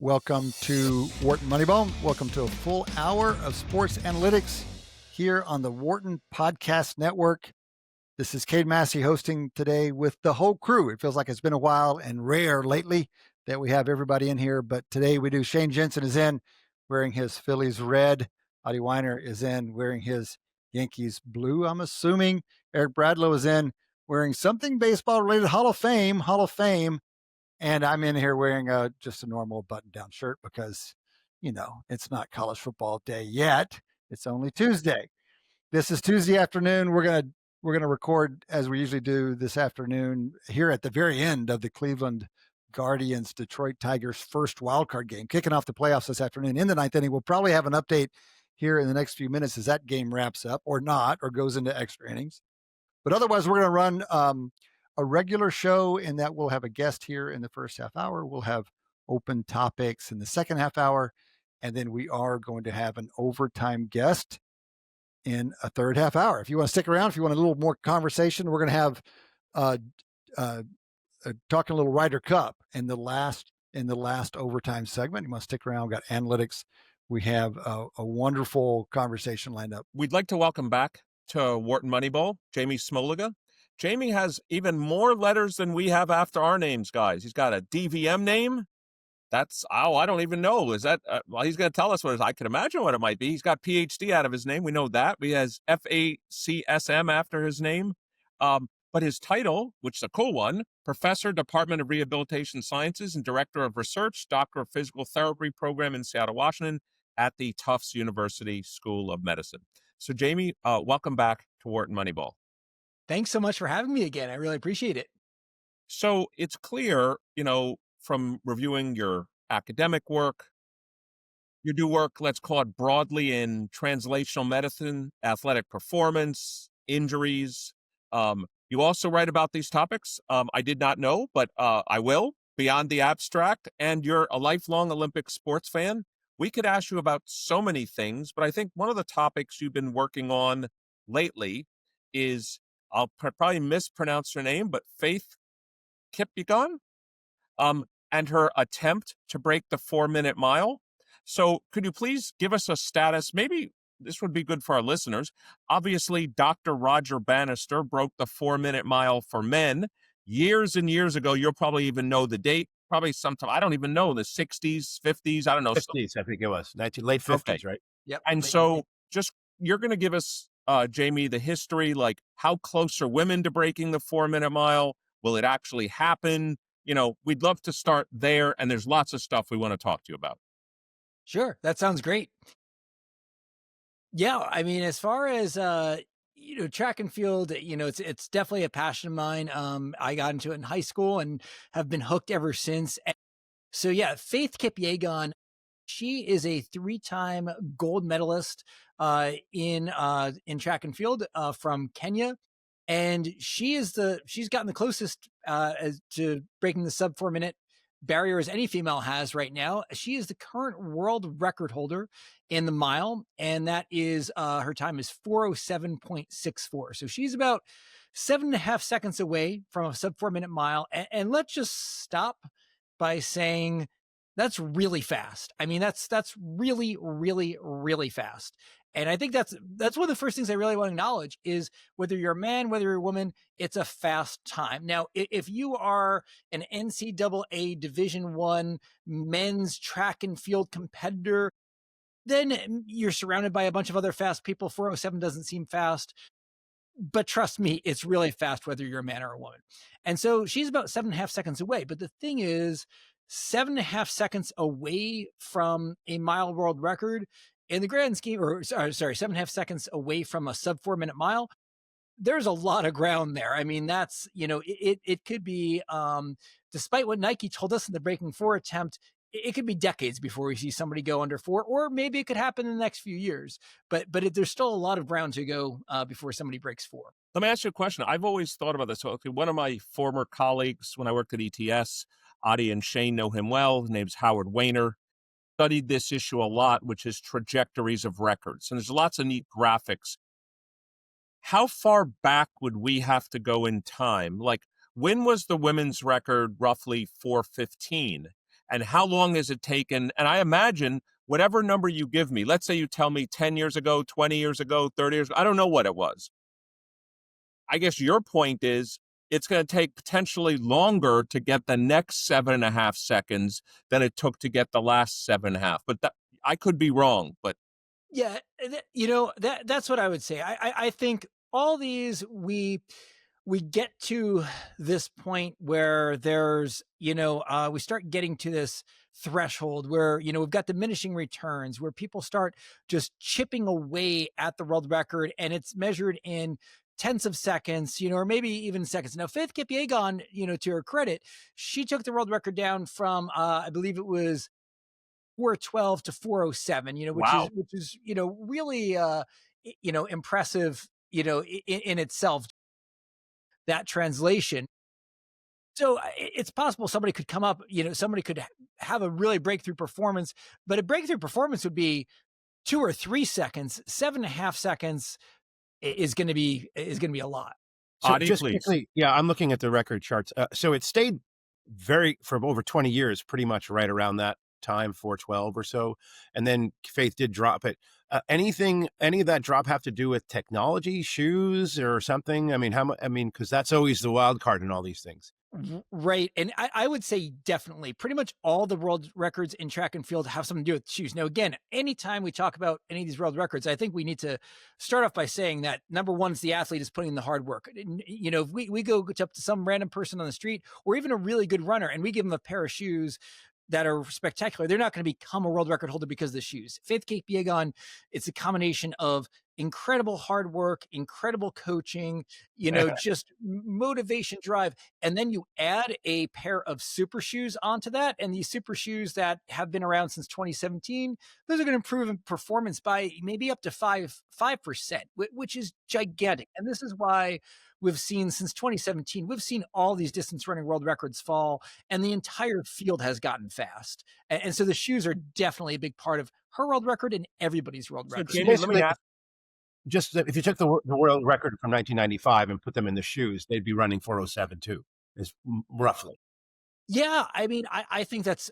Welcome to Wharton Moneyball. Welcome to a full hour of sports analytics here on the Wharton Podcast Network. This is Cade Massey hosting today with the whole crew. It feels like it's been a while and rare lately that we have everybody in here, but today we do. Shane Jensen is in wearing his Phillies red. Adi Wyner is in wearing his Yankees blue, I'm assuming. Eric Bradlow is in wearing something baseball related, Hall of Fame. And I'm in here wearing just a normal button-down shirt because, it's not college football day yet. It's only Tuesday. This is Tuesday afternoon. We're gonna record as we usually do this afternoon here at the very end of the Cleveland Guardians Detroit Tigers first wildcard game, kicking off the playoffs this afternoon in the ninth inning. We'll probably have an update here in the next few minutes as that game wraps up or not, or goes into extra innings. But otherwise, we're going to run a regular show in that we'll have a guest here in the first half hour. We'll have open topics in the second half hour. And then we are going to have an overtime guest in a third half hour. If you want to stick around, if you want a little more conversation, we're going to have talking a little Ryder Cup in the last overtime segment. You want to stick around. We've got analytics. We have a wonderful conversation lined up. We'd like to welcome back to Wharton Moneyball, Jamie Smoliga. Jamie has even more letters than we have after our names, guys. He's got a DVM name. That's, I don't even know. Is that, well, he's going to tell us what it is. I can imagine what it might be. He's got PhD out of his name. We know that. He has FACSM after his name. But his title, which is a cool one, Professor, Department of Rehabilitation Sciences and Director of Research, Doctor of Physical Therapy Program in Seattle, Washington at the Tufts University School of Medicine. So Jamie, welcome back to Wharton Moneyball. Thanks so much for having me again. I really appreciate it. So it's clear, from reviewing your academic work, you do work, let's call it broadly in translational medicine, athletic performance, injuries. You also write about these topics. I did not know, but I will, beyond the abstract. And you're a lifelong Olympic sports fan. We could ask you about so many things, but I think one of the topics you've been working on lately is, I'll probably mispronounce her name, but Faith Kipyegon, and her attempt to break the 4-minute mile. So could you please give us a status? Maybe this would be good for our listeners. Obviously, Dr. Roger Bannister broke the 4-minute mile for men years and years ago. You'll probably even know the date, probably sometime, I don't even know, the 60s, 50s, I don't know. 50s, I think it was, late 50s, okay. Right? Yep. And so just, you're going to give us, Jamie, the history, like how close are women to breaking the 4-minute mile? Will it actually happen? We'd love to start there, and there's lots of stuff we want to talk to you about. Sure. That sounds great. Yeah. I mean, as far as, track and field, it's definitely a passion of mine. I got into it in high school and have been hooked ever since. So yeah, Faith Kipyegon, she is a 3-time gold medalist in track and field from Kenya. And she's gotten the closest to breaking the sub 4-minute barrier as any female has right now. She is the current world record holder in the mile, and that is her time is 4:07.64. So she's about 7.5 seconds away from a sub 4-minute mile. And let's just stop by saying that's really fast. I mean, that's really, really, really fast. And I think that's one of the first things I really want to acknowledge is whether you're a man, whether you're a woman, it's a fast time. Now, if you are an NCAA Division I men's track and field competitor, then you're surrounded by a bunch of other fast people. 4:07 doesn't seem fast. But trust me, it's really fast whether you're a man or a woman. And so she's about 7.5 seconds away. But the thing is, 7.5 seconds away from a mile world record in the grand scheme, 7.5 seconds away from a sub 4-minute mile, there's a lot of ground there. I mean, that's, it could be, despite what Nike told us in the breaking 4 attempt, it could be decades before we see somebody go under 4, or maybe it could happen in the next few years. But there's still a lot of ground to go before somebody breaks 4. Let me ask you a question. I've always thought about this. So, one of my former colleagues when I worked at ETS, Adi and Shane know him well. His name's Adi Wyner. Studied this issue a lot, which is trajectories of records. And there's lots of neat graphics. How far back would we have to go in time? Like, when was the women's record roughly 4:15? And how long has it taken? And I imagine whatever number you give me, let's say you tell me 10 years ago, 20 years ago, 30 years ago, I don't know what it was. I guess your point is it's going to take potentially longer to get the next 7.5 seconds than it took to get the last 7.5. But I could be wrong, but Yeah, that's what I would say. I think all these we get to this point where there's we start getting to this threshold where we've got diminishing returns, where people start just chipping away at the world record, and it's measured in tenths of seconds, or maybe even seconds. Now, Faith Kipyegon, to her credit, she took the world record down from I believe it was 412 to 407, wow. which is really impressive, in itself, that translation. So it's possible somebody could come up, somebody could have a really breakthrough performance, but a breakthrough performance would be 2 or 3 seconds. 7.5 seconds is going to be a lot. So Adi, just please. quickly, yeah, I'm looking at the record charts. So it stayed for over 20 years, pretty much right around that time, 412 or so. And then Faith did drop it. Any of that drop have to do with technology, shoes or something? I mean, because that's always the wild card in all these things. Right. And I would say definitely pretty much all the world records in track and field have something to do with shoes. Now, again, anytime we talk about any of these world records, I think we need to start off by saying that number one is the athlete is putting in the hard work. If we go up to some random person on the street or even a really good runner and we give them a pair of shoes that are spectacular, they're not going to become a world record holder because of the shoes. Faith Kipyegon, it's a combination of incredible hard work, incredible coaching, just motivation, drive. And then you add a pair of super shoes onto that. And these super shoes that have been around since 2017, those are going to improve in performance by maybe up to 5%, which is gigantic. And this is why we've seen since 2017, we've seen all these distance running world records fall, and the entire field has gotten fast. And so the shoes are definitely a big part of her world record and everybody's world record. Jamie, let me ask. Just if you took the world record from 1995 and put them in the shoes, they'd be running 407 too, is roughly. Yeah, I mean, I think that's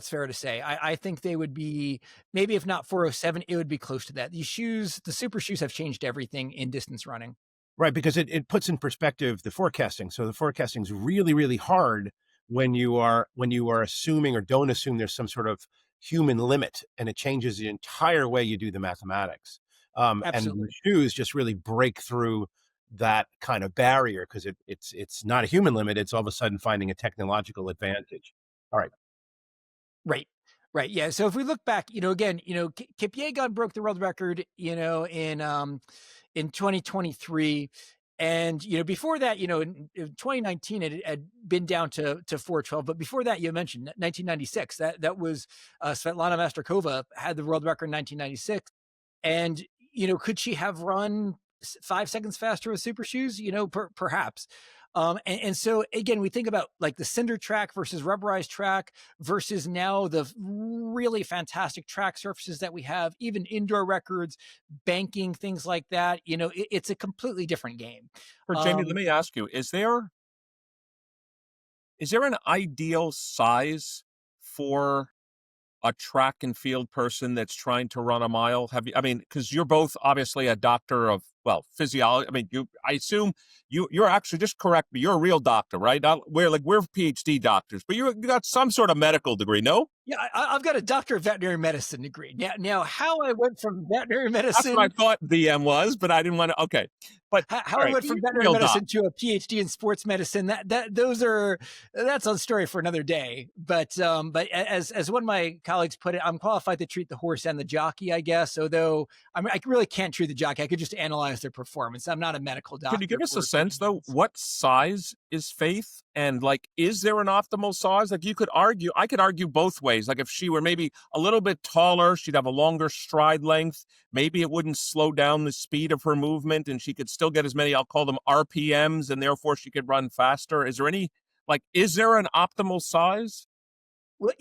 fair to say. I think they would be, maybe if not 407, it would be close to that. These shoes, the super shoes, have changed everything in distance running. Right, because it puts in perspective the forecasting. So the forecasting is really, really hard when you are assuming or don't assume there's some sort of human limit, and it changes the entire way you do the mathematics. And the shoes just really break through that kind of barrier because it's not a human limit. It's all of a sudden finding a technological advantage. All right. Right. Yeah. So if we look back, again, Kipyegon broke the world record, in 2023. And, before that, in 2019, it had been down to 412. But before that, you mentioned 1996. That was Svetlana Masterkova had the world record in 1996. And, could she have run 5 seconds faster with super shoes? Perhaps. And so again, we think about like the cinder track versus rubberized track versus now the really fantastic track surfaces that we have, even indoor records, banking, things like that. It's a completely different game. Jamie, let me ask you, is there an ideal size for a track and field person that's trying to run a mile? Because you're both obviously a doctor of, physiology. I assume you're actually, just correct me, you're a real doctor, right? We're PhD doctors, but you got some sort of medical degree, no? Yeah, I've got a doctor of veterinary medicine degree. Now how I went from veterinary medicine... That's what I thought DM was, but I didn't want to... Okay. But how I went from veterinary medicine to a PhD in sports medicine, that's a story for another day. But as one of my colleagues put it, I'm qualified to treat the horse and the jockey, I guess. Although I really can't treat the jockey. I could just analyze their performance. I'm not a medical doctor. Could you give us a sense, though, what size is Faith? And is there an optimal size? I could argue both ways. Like if she were maybe a little bit taller, she'd have a longer stride length. Maybe it wouldn't slow down the speed of her movement and she could still get as many, I'll call them RPMs, and therefore she could run faster. Is there an optimal size? Well,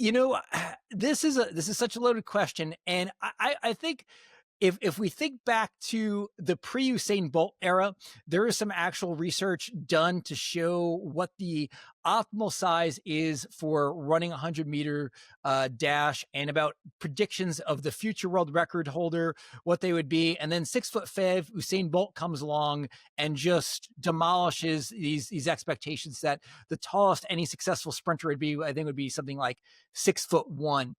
this is such a loaded question. And I think if we think back to the pre-Usain Bolt era, there is some actual research done to show what the optimal size is for running a 100-meter dash, and about predictions of the future world record holder, what they would be. And then 6'5" Usain Bolt comes along and just demolishes these expectations that the tallest any successful sprinter would be, I think, would be something like 6'1".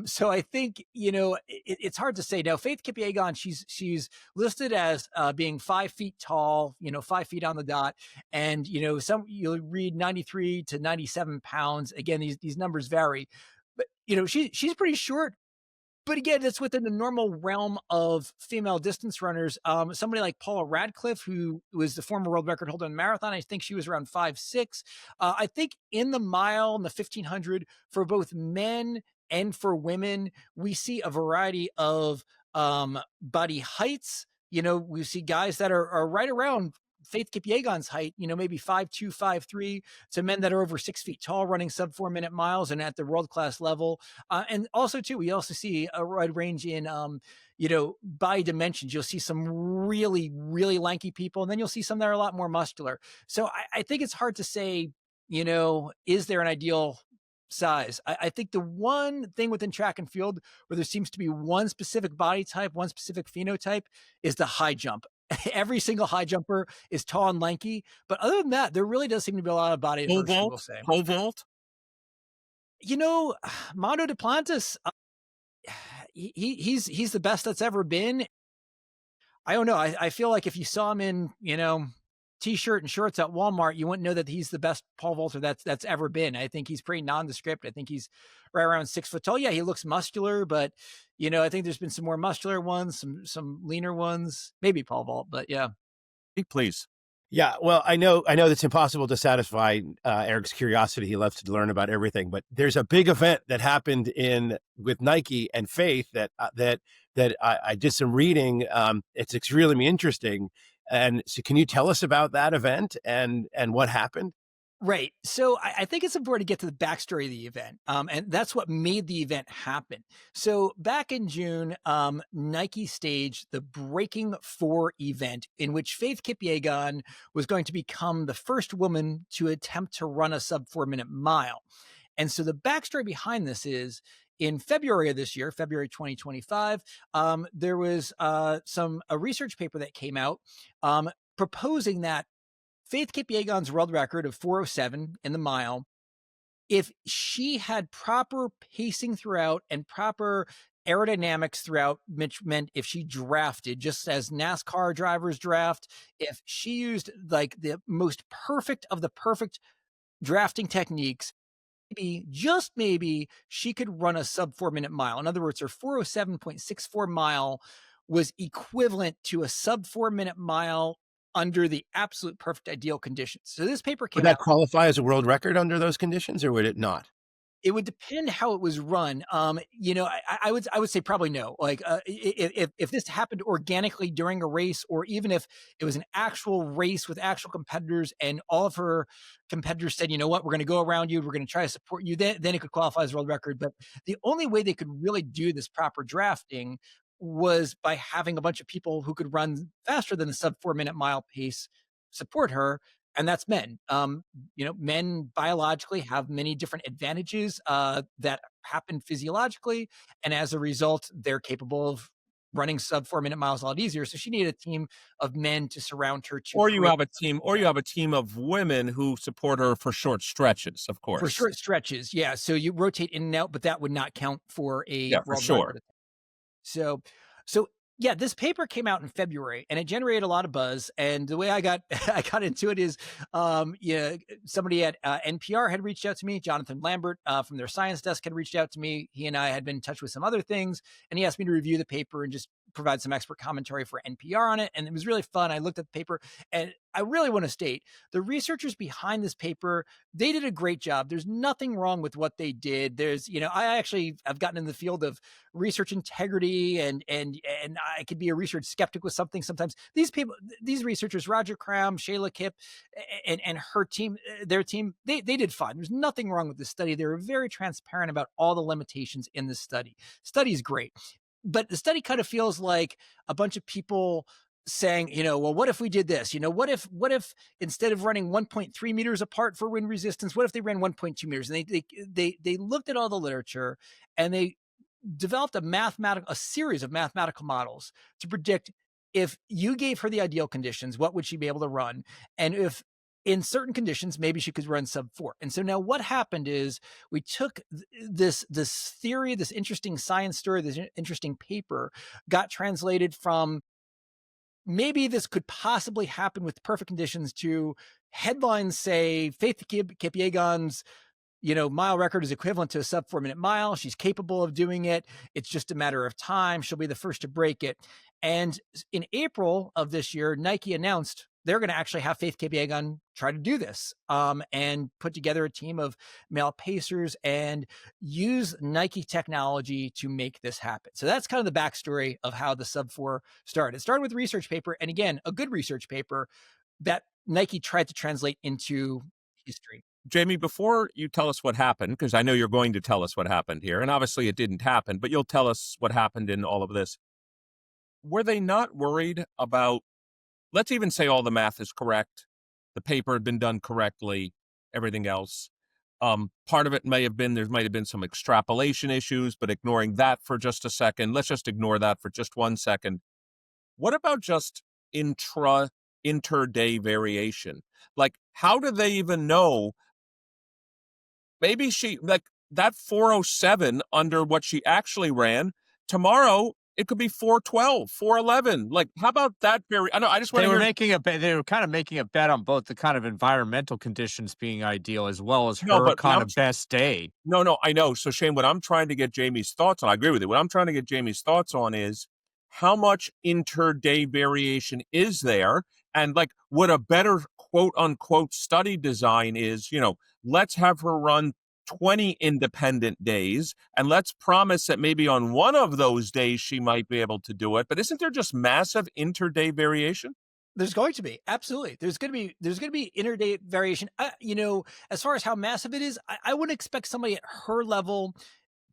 So I think, it's hard to say. Now, Faith Kipyegon, she's listed as being 5 feet tall, 5 feet on the dot. And, you'll read 93 to 97 pounds. Again, these numbers vary, but, she's pretty short. But again, that's within the normal realm of female distance runners. Somebody like Paula Radcliffe, who was the former world record holder in marathon, I think she was around 5'6". I think in the mile and the 1500, for both men and for women, we see a variety of body heights. We see guys that are right around Faith Kipyegon's height, maybe 5'2", 5'3", to men that are over 6 feet tall, running sub 4-minute miles and at the world-class level. And also, too, we also see a wide range in, body dimensions. You'll see some really, really lanky people, and then you'll see some that are a lot more muscular. So I think it's hard to say, is there an ideal size? I think the one thing within track and field where there seems to be one specific body type, one specific phenotype, is the high jump. Every single high jumper is tall and lanky, but other than that, there really does seem to be a lot of body diversity, we'll say. Pole vault? Mondo Duplantis, he's the best that's ever been. I don't know. I feel like if you saw him in, t-shirt and shorts at Walmart, you wouldn't know that he's the best pole vaulter that's ever been. I think he's pretty nondescript. I think he's right around 6 foot tall. Yeah, he looks muscular, but I think there's been some more muscular ones, some leaner ones, maybe pole vault, but yeah. Please. Yeah, well, I know that's impossible to satisfy Eric's curiosity. He loves to learn about everything, but there's a big event that happened with Nike and Faith that I did some reading. It's extremely interesting. And so can you tell us about that event and what happened? Right. So I think it's important to get to the backstory of the event. And that's what made the event happen. So back in June, Nike staged the Breaking 4 event, in which Faith Kipyegon was going to become the first woman to attempt to run a sub 4-minute mile. And so the backstory behind this is, in February of this year, February 2025, there was a research paper that came out proposing that Faith Kipyegon's world record of 4:07 in the mile, if she had proper pacing throughout and proper aerodynamics throughout, which meant if she drafted just as NASCAR drivers draft, if she used like the most perfect of the perfect drafting techniques, just maybe she could run a sub 4-minute mile. In other words, her 407.64 mile was equivalent to a sub 4-minute mile under the absolute perfect ideal conditions. So this paper came out. Would that qualify as a world record under those conditions, or would it not? It would depend how it was run. I would say probably no. Like if this happened organically during a race, or even if it was an actual race with actual competitors and all of her competitors said, you know what, we're going to go around you, we're going to try to support you, then it could qualify as a world record. But the only way they could really do this proper drafting was by having a bunch of people who could run faster than the sub 4-minute mile pace support her. And that's men. Men biologically have many different advantages that happen physiologically. And as a result, they're capable of running sub 4-minute miles a lot easier. So she needed a team of men to surround her. Or you have a team of women who support her for short stretches, of course. For short stretches, yeah. So you rotate in and out, but that would not count for a world record. So yeah, this paper came out in February and it generated a lot of buzz. And the way I got into it is, somebody at NPR had reached out to me. Jonathan Lambert from their science desk had reached out to me. He and I had been in touch with some other things, and he asked me to review the paper and just provide some expert commentary for NPR on it. And it was really fun. I looked at the paper, and I really want to state the researchers behind this paper, they did a great job. There's nothing wrong with what they did. I've gotten in the field of research integrity, and I could be a research skeptic with something sometimes. These researchers, Roger Cram, Shayla Kipp, and her team, their team, they did fine. There's nothing wrong with this study. They were very transparent about all the limitations in this study. Study's great. But the study kind of feels like a bunch of people saying, well, what if we did this? What if instead of running 1.3 meters apart for wind resistance, what if they ran 1.2 meters? And they looked at all the literature, and they developed a series of mathematical models to predict if you gave her the ideal conditions, what would she be able to run? And if in certain conditions, maybe she could run sub-4. And so now what happened is we took this theory, this interesting science story, this interesting paper, got translated from maybe this could possibly happen with perfect conditions to headlines say Faith Kipyegon's mile record is equivalent to a sub-4-minute mile. She's capable of doing it. It's just a matter of time. She'll be the first to break it. And in April of this year, Nike announced they're going to actually have Faith Kipyegon try to do this, and put together a team of male pacers and use Nike technology to make this happen. So that's kind of the backstory of how the sub-4 started. It started with a research paper, and again, a good research paper that Nike tried to translate into history. Jamie, before you tell us what happened, because I know you're going to tell us what happened here, and obviously it didn't happen, but you'll tell us what happened in all of this. Were they not worried about, let's even say all the math is correct, the paper had been done correctly, everything else. Part of it might have been some extrapolation issues, but ignoring that for just a second, let's just ignore that for just 1 second. What about just inter-day variation? Like, how do they even know? Maybe she, like, that 407 under what she actually ran, tomorrow it could be 412, 411. Like, how about that? I know. I just want They were kind of making a bet on both the kind of environmental conditions being ideal as well as her kind of best day. No, I know. So Shane, what I'm trying to get Jamie's thoughts on, I agree with you. What I'm trying to get Jamie's thoughts on is how much inter-day variation is there? And like, what a better quote unquote study design is, let's have her run 20 independent days, and let's promise that maybe on one of those days she might be able to do it. But isn't there just massive inter-day variation? There's going to be, absolutely. There's going to be inter-day variation. As far as how massive it is, I wouldn't expect somebody at her level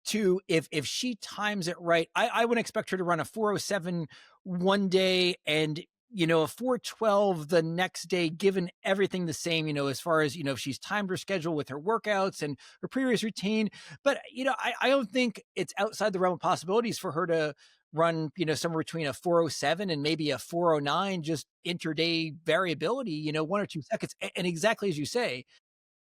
to, if she times it right, I wouldn't expect her to run a 407 one day and a 412 the next day, given everything the same, as far as, if she's timed her schedule with her workouts and her previous routine. But, I don't think it's outside the realm of possibilities for her to run, somewhere between a 407 and maybe a 409, just inter-day variability, 1 or 2 seconds. And exactly as you say,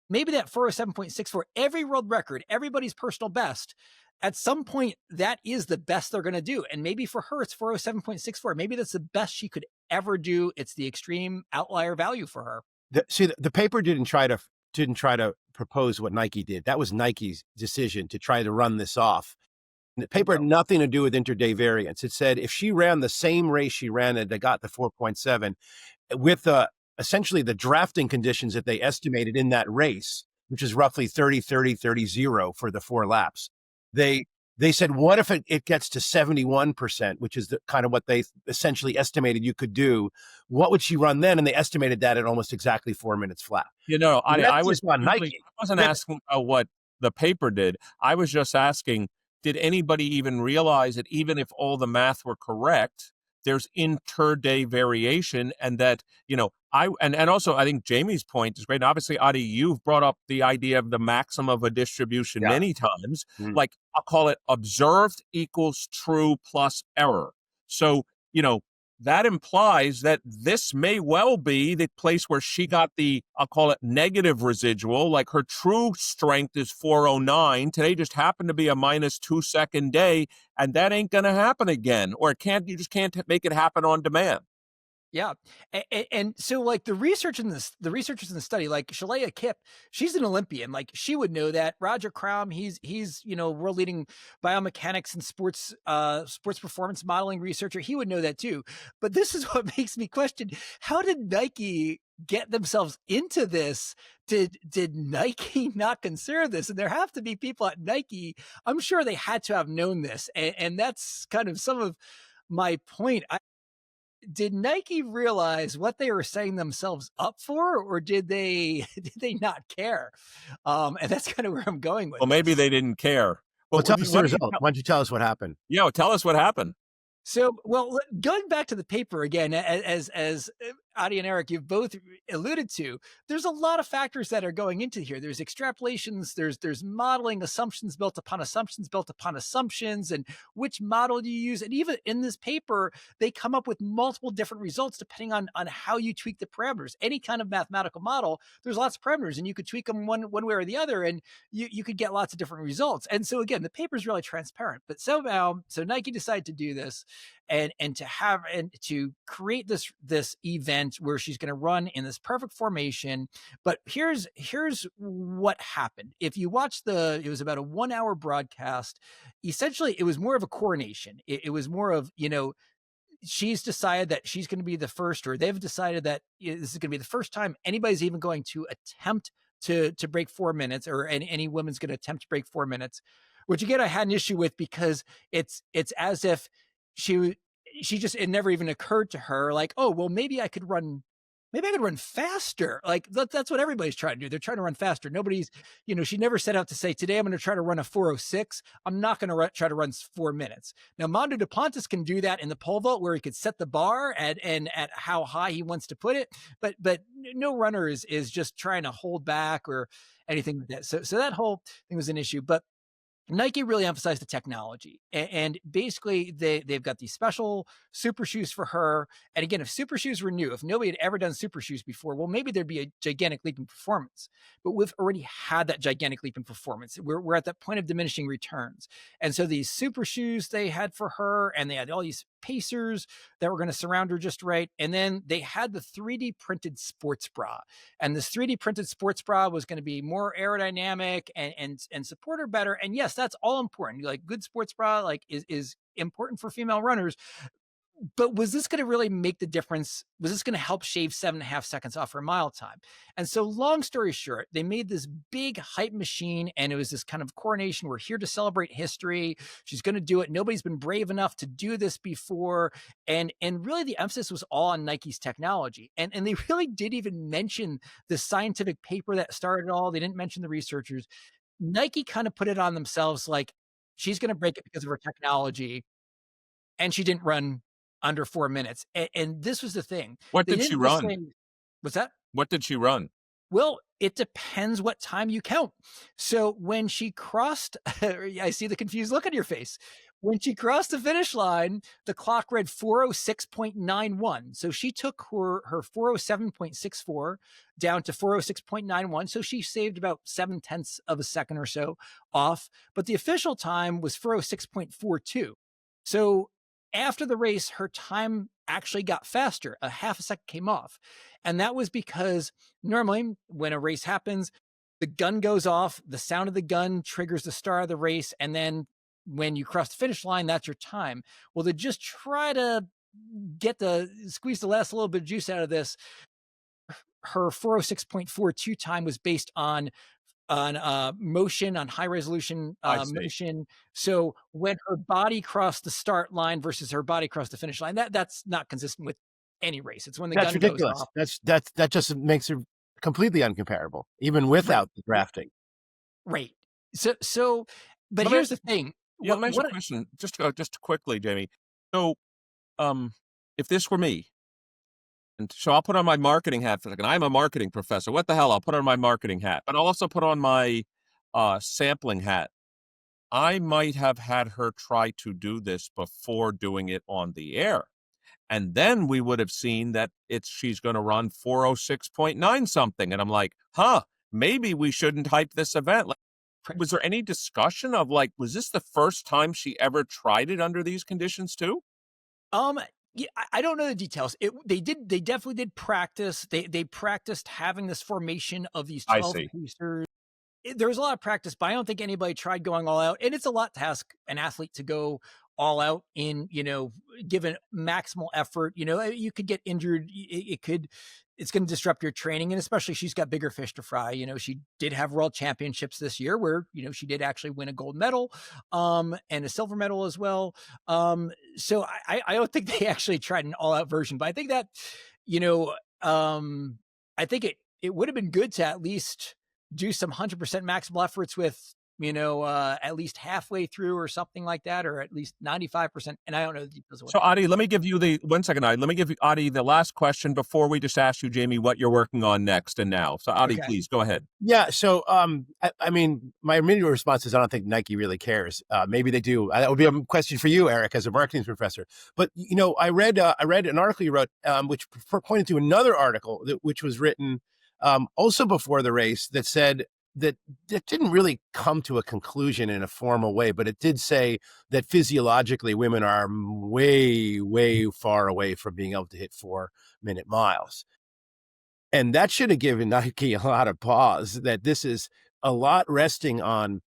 maybe that 407.64, every world record, everybody's personal best, at some point, that is the best they're going to do. And maybe for her, it's 407.64. Maybe that's the best she could ever do. It's the extreme outlier value for her. The paper didn't try to propose what Nike did. That was Nike's decision to try to run this off. And the paper had nothing to do with interday variance. It said if she ran the same race she ran and they got the 4.7 with essentially the drafting conditions that they estimated in that race, which is roughly 30-30-30-0 for the 4 laps. They said, what if it gets to 71%, which is the kind of what they essentially estimated you could do? What would she run then? And they estimated that at almost exactly 4 minutes flat. I wasn't asking what the paper did. I was just asking, did anybody even realize that even if all the math were correct, there's inter-day variation, and that, and also I think Jamie's point is great. And obviously, Adi, you've brought up the idea of the maximum of a distribution many times. Mm-hmm. Like, I'll call it observed equals true plus error. So, that implies that this may well be the place where she got the, I'll call it negative residual, like her true strength is 409. Today just happened to be a -2 second day, and that ain't going to happen again. Or you just can't make it happen on demand. Yeah. And so like the researchers in the study, like Shalaya Kip, she's an Olympian. Like she would know that. Roger Crum, he's world leading biomechanics and sports performance modeling researcher. He would know that too. But this is what makes me question, how did Nike get themselves into this? Did Nike not consider this? And there have to be people at Nike, I'm sure they had to have known this. And that's kind of some of my point. Did Nike realize what they were setting themselves up for, or did they not care? And that's kind of where I'm going with. Well, maybe they didn't care. Well, tell us the result. Why don't you tell us what happened? Yeah, tell us what happened. So, well, going back to the paper again, as Adi and Eric, you've both alluded to, there's a lot of factors that are going into here. There's extrapolations, there's modeling, assumptions built upon assumptions, and which model do you use? And even in this paper, they come up with multiple different results depending on how you tweak the parameters. Any kind of mathematical model, there's lots of parameters, and you could tweak them one way or the other, and you could get lots of different results. And so again, the paper is really transparent. But somehow, so Nike decided to do this. And to create this event where she's going to run in this perfect formation. But here's what happened. If you watch it was about a 1 hour broadcast. Essentially, it was more of a coronation. It was more of, she's decided that she's going to be the first, or they've decided that this is going to be the first time anybody's even going to attempt to break 4 minutes, or any woman's going to attempt to break 4 minutes, which again, I had an issue with, because it's as if she just, it never even occurred to her, like, oh, well, maybe I could run faster. Like that's what everybody's trying to do. They're trying to run faster. Nobody's, she never set out to say, today I'm going to try to run a 4:06. I'm not going to try to run 4 minutes. Now, Mondo Duplantis can do that in the pole vault, where he could set the bar at how high he wants to put it. But no runner is just trying to hold back or anything like that. So that whole thing was an issue. But Nike really emphasized the technology, and basically they've got these special super shoes for her. And again, if super shoes were new, if nobody had ever done super shoes before, well, maybe there'd be a gigantic leap in performance. But we've already had that gigantic leap in performance. We're at that point of diminishing returns. And so these super shoes they had for her, and they had all these pacers that were going to surround her just right. And then they had the 3D printed sports bra, and this 3D printed sports bra was going to be more aerodynamic and support her better. And yes, that's all important. Like, good sports bra, like, is important for female runners. But was this going to really make the difference? Was this going to help shave 7.5 seconds off her mile time? And so, long story short, they made this big hype machine, and it was this kind of coronation. We're here to celebrate history. She's going to do it. Nobody's been brave enough to do this before. And really, the emphasis was all on Nike's technology. And they really didn't even mention the scientific paper that started it all. They didn't mention the researchers. Nike kind of put it on themselves, like, she's going to break it because of her technology. And she didn't run under 4 minutes. And this was the thing. What did she run? What's that? What did she run? Well, it depends what time you count. So when she crossed, I see the confused look on your face. When she crossed the finish line, the clock read 4:06.91. So she took her 4:07.64 down to 4:06.91. So she saved about 0.7 of a second or so off. But the official time was 4:06.42. So after the race, her time actually got faster. A half a second came off. And that was because normally when a race happens, the gun goes off, the sound of the gun triggers the start of the race. And then when you cross the finish line, that's your time. Well, to just try to squeeze the last little bit of juice out of this, her 4:06.42 time was based on motion, on high resolution motion. So when her body crossed the start line versus her body crossed the finish line, that's not consistent with any race. It's when the gun goes off. That just makes it completely uncomparable, even without the drafting. Right. So, but here's the thing. Yeah, let me ask you a question, just quickly, Jamie. So, if this were me, and so I'll put on my marketing hat for a second. I'm a marketing professor. What the hell? I'll put on my marketing hat, but I'll also put on my sampling hat. I might have had her try to do this before doing it on the air. And then we would have seen that she's going to run 4:06.9 something. And I'm like, maybe we shouldn't hype this event. Like, was there any discussion of, like, was this the first time she ever tried it under these conditions too? Yeah, I don't know the details. They definitely did practice. They practiced having this formation of these 12 pacers. There was a lot of practice, but I don't think anybody tried going all out. And it's a lot to ask an athlete to go all out in, given maximal effort. You could get injured. It's going to disrupt your training. And especially, she's got bigger fish to fry. She did have world championships this year where, she did actually win a gold medal, and a silver medal as well. So I don't think they actually tried an all out version, but I think that, I think it would have been good to at least do some 100% maximal efforts with at least halfway through or something like that, or at least 95%. And I don't know the details of what. So, Adi, let me give you Adi, let me give you, Adi, the last question before we just ask you, Jamie, what you're working on next and now. So, Adi, please go ahead. Yeah. So, I mean, my immediate response is I don't think Nike really cares. Maybe they do. That would be a question for you, Eric, as a marketing professor. But, I read an article you wrote, which pointed to another article which was written also before the race that said that it didn't really come to a conclusion in a formal way, but it did say that physiologically women are way, way far away from being able to hit 4-minute miles. And that should have given Nike a lot of pause, that this is a lot resting on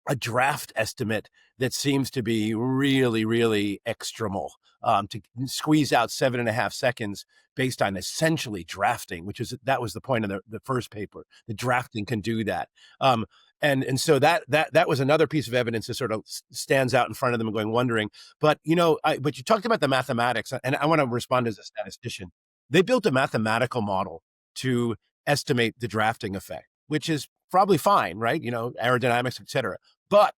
a draft estimate that seems to be really, really extremal, to squeeze out 7.5 seconds based on essentially drafting, that was the point of the first paper. The drafting can do that. And so that was another piece of evidence that sort of stands out in front of them and wondering. But, but you talked about the mathematics, and I want to respond as a statistician. They built a mathematical model to estimate the drafting effect, which is probably fine, right? Aerodynamics, et cetera. But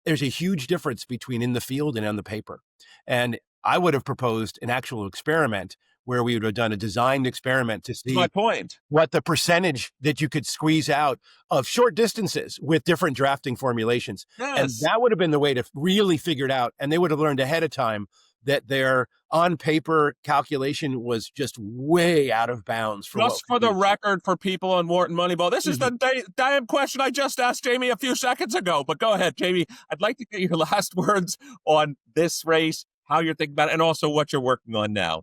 there's a huge difference between in the field and on the paper. And I would have proposed an actual experiment where we would have done a designed experiment to see my point, what the percentage that you could squeeze out of short distances with different drafting formulations. Yes. And that would have been the way to really figure it out. And they would have learned ahead of time that their on-paper calculation was just way out of bounds. Just for the record, for people on Wharton Moneyball, this is the damn question I just asked Jamie a few seconds ago. But go ahead, Jamie. I'd like to get your last words on this race, how you're thinking about it, and also what you're working on now.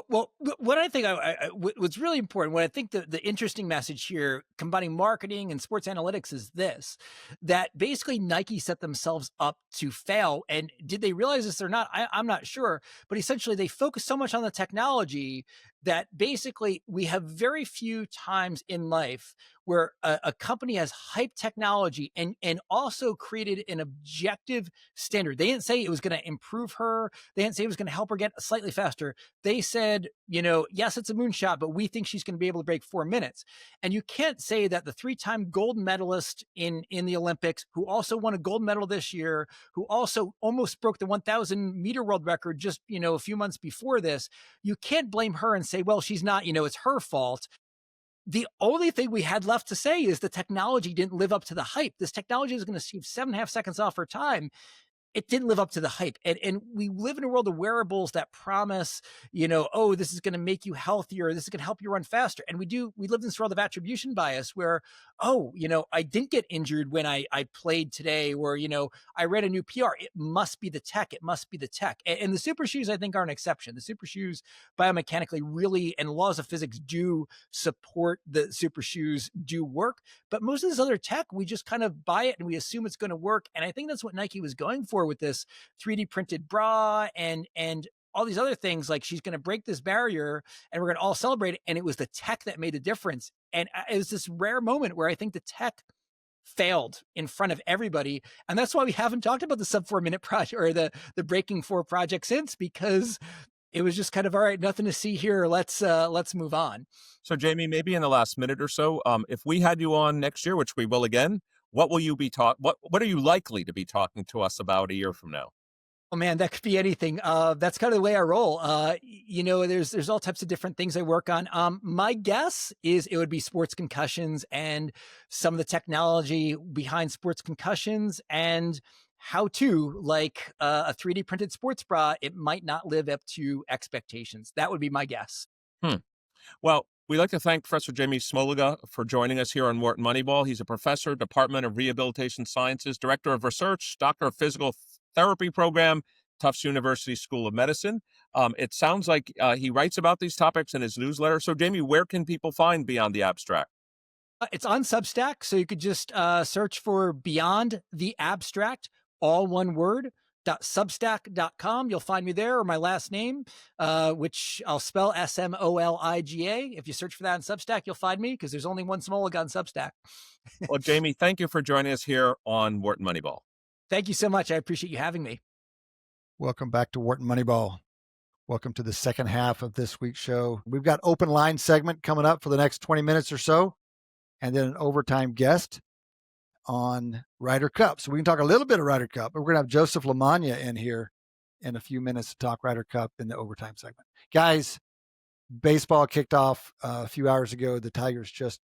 Well, what I think what's really important, what I think the interesting message here, combining marketing and sports analytics, is this: that basically Nike set themselves up to fail. And did they realize this or not? I'm not sure. But essentially, they focus so much on the technology that basically we have very few times in life where a company has hyped technology and also created an objective standard. They didn't say it was going to improve her. They didn't say it was going to help her get slightly faster. They said, yes, it's a moonshot, but we think she's going to be able to break 4 minutes. And you can't say that the 3-time gold medalist in the Olympics, who also won a gold medal this year, who also almost broke the 1,000 meter world record just, a few months before this, you can't blame her and say, well, she's not, it's her fault. The only thing we had left to say is the technology didn't live up to the hype. This technology is going to shave 7.5 seconds off her time. It didn't live up to the hype. And we live in a world of wearables that promise, oh, this is going to make you healthier. This is going to help you run faster. And we live in this world of attribution bias where, oh, I didn't get injured when I played today, or, I read a new PR. It must be the tech. It must be the tech. And the super shoes, I think, are an exception. The super shoes biomechanically really, and laws of physics do support the super shoes do work. But most of this other tech, we just kind of buy it and we assume it's going to work. And I think that's what Nike was going for with this 3D printed bra and all these other things. Like, she's going to break this barrier and we're going to all celebrate it. And it was the tech that made a difference. And it was this rare moment where I think the tech failed in front of everybody. And that's why we haven't talked about the Sub-4-Minute project or the Breaking 4 project since, because it was just kind of, all right, nothing to see here. Let's move on. So Jamie, maybe in the last minute or so, if we had you on next year, which we will again, what will you be what are you likely to be talking to us about a year from now? Oh man, that could be anything. That's kind of the way I roll. There's all types of different things I work on. My guess is it would be sports concussions and some of the technology behind sports concussions and how to, like a 3D printed sports bra, it might not live up to expectations. That would be my guess. Well, we'd like to thank Professor Jamie Smoliga for joining us here on Wharton Moneyball. He's a professor, Department of Rehabilitation Sciences, Director of Research, Doctor of Physical Therapy Program, Tufts University School of Medicine. It sounds like he writes about these topics in his newsletter. So, Jamie, where can people find Beyond the Abstract? It's on Substack, so you could just search for Beyond the Abstract, all one word, .substack.com. You'll find me there, or my last name, which I'll spell Smoliga. If you search for that on Substack, you'll find me, because there's only one Smoliga on Substack. Well, Jamie, thank you for joining us here on Wharton Moneyball. Thank you so much. I appreciate you having me. Welcome back to Wharton Moneyball. Welcome to the second half of this week's show. We've got open line segment coming up for the next 20 minutes or so, and then an overtime guest. on Ryder Cup. So we can talk a little bit of Ryder Cup, but we're going to have Joseph LaMagna in here in a few minutes to talk Ryder Cup in the overtime segment. Guys, baseball kicked off a few hours ago. The Tigers just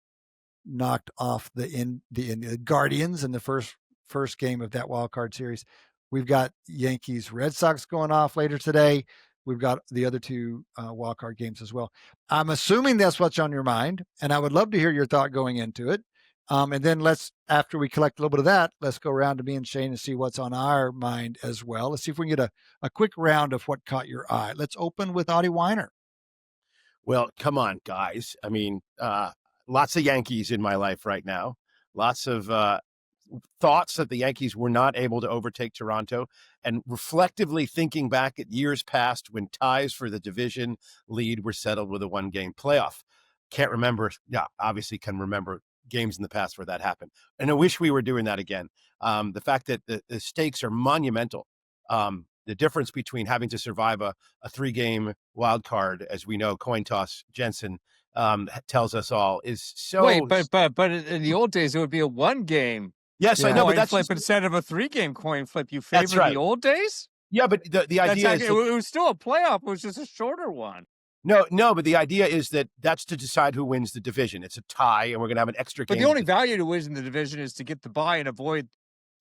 knocked off the Guardians in the first game of that wild card series. We've got Yankees Red Sox going off later today. We've got the other two wild card games as well. I'm assuming that's what's on your mind, and I would love to hear your thought going into it. And then after we collect a little bit of that, let's go around to me and Shane and see what's on our mind as well. Let's see if we can get a quick round of what caught your eye. Let's open with Adi Wyner. Well, come on, guys. I mean, lots of Yankees in my life right now. Lots of thoughts that the Yankees were not able to overtake Toronto, and reflectively thinking back at years past when ties for the division lead were settled with a one-game playoff. Can't remember. Yeah, obviously can remember games in the past where that happened. And I wish we were doing that again. The fact that the stakes are monumental. The difference between having to survive a 3-game wild card, as we know, coin toss, Jensen tells us all, is so. Wait, but in the old days, it would be a 1-game. Yes, I know, but that's flip instead of a 3-game coin flip. You favor the old days? Yeah, but the idea is it was still a playoff. It was just a shorter one. No, but the idea is that's to decide who wins the division. It's a tie, and we're going to have an extra game. But the only value to win the division is to get the bye and avoid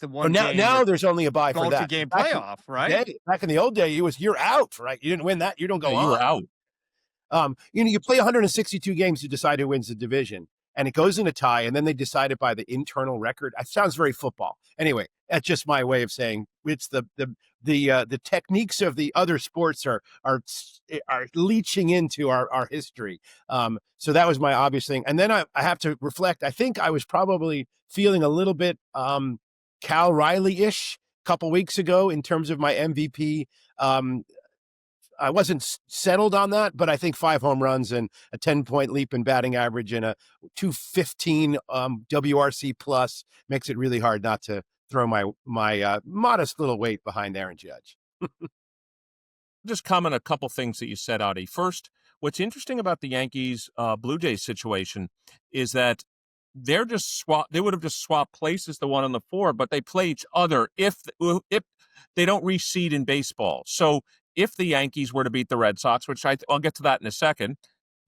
the one. Now there's only a bye for that. Multi-game playoff, right? Back in the old day, you're out, right? You didn't win that, you don't go on. You were out. You play 162 games to decide who wins the division, and it goes in a tie, and then they decide it by the internal record. It sounds very football. Anyway, that's just my way of saying it's the techniques of the other sports are leaching into our history. So that was my obvious thing. And then I have to reflect. I think I was probably feeling a little bit Cal Riley-ish a couple weeks ago in terms of my MVP. I wasn't settled on that, but I think 5 home runs and a 10-point leap in batting average and a 215 WRC plus makes it really hard not to throw my modest little weight behind Aaron Judge. Just comment a couple things that you said, Adi. First, what's interesting about the Yankees Blue Jays situation is that they would have just swapped places, the 1 and the 4, but they play each other if they don't reseed in baseball. So if the Yankees were to beat the Red Sox, which I'll get to that in a second,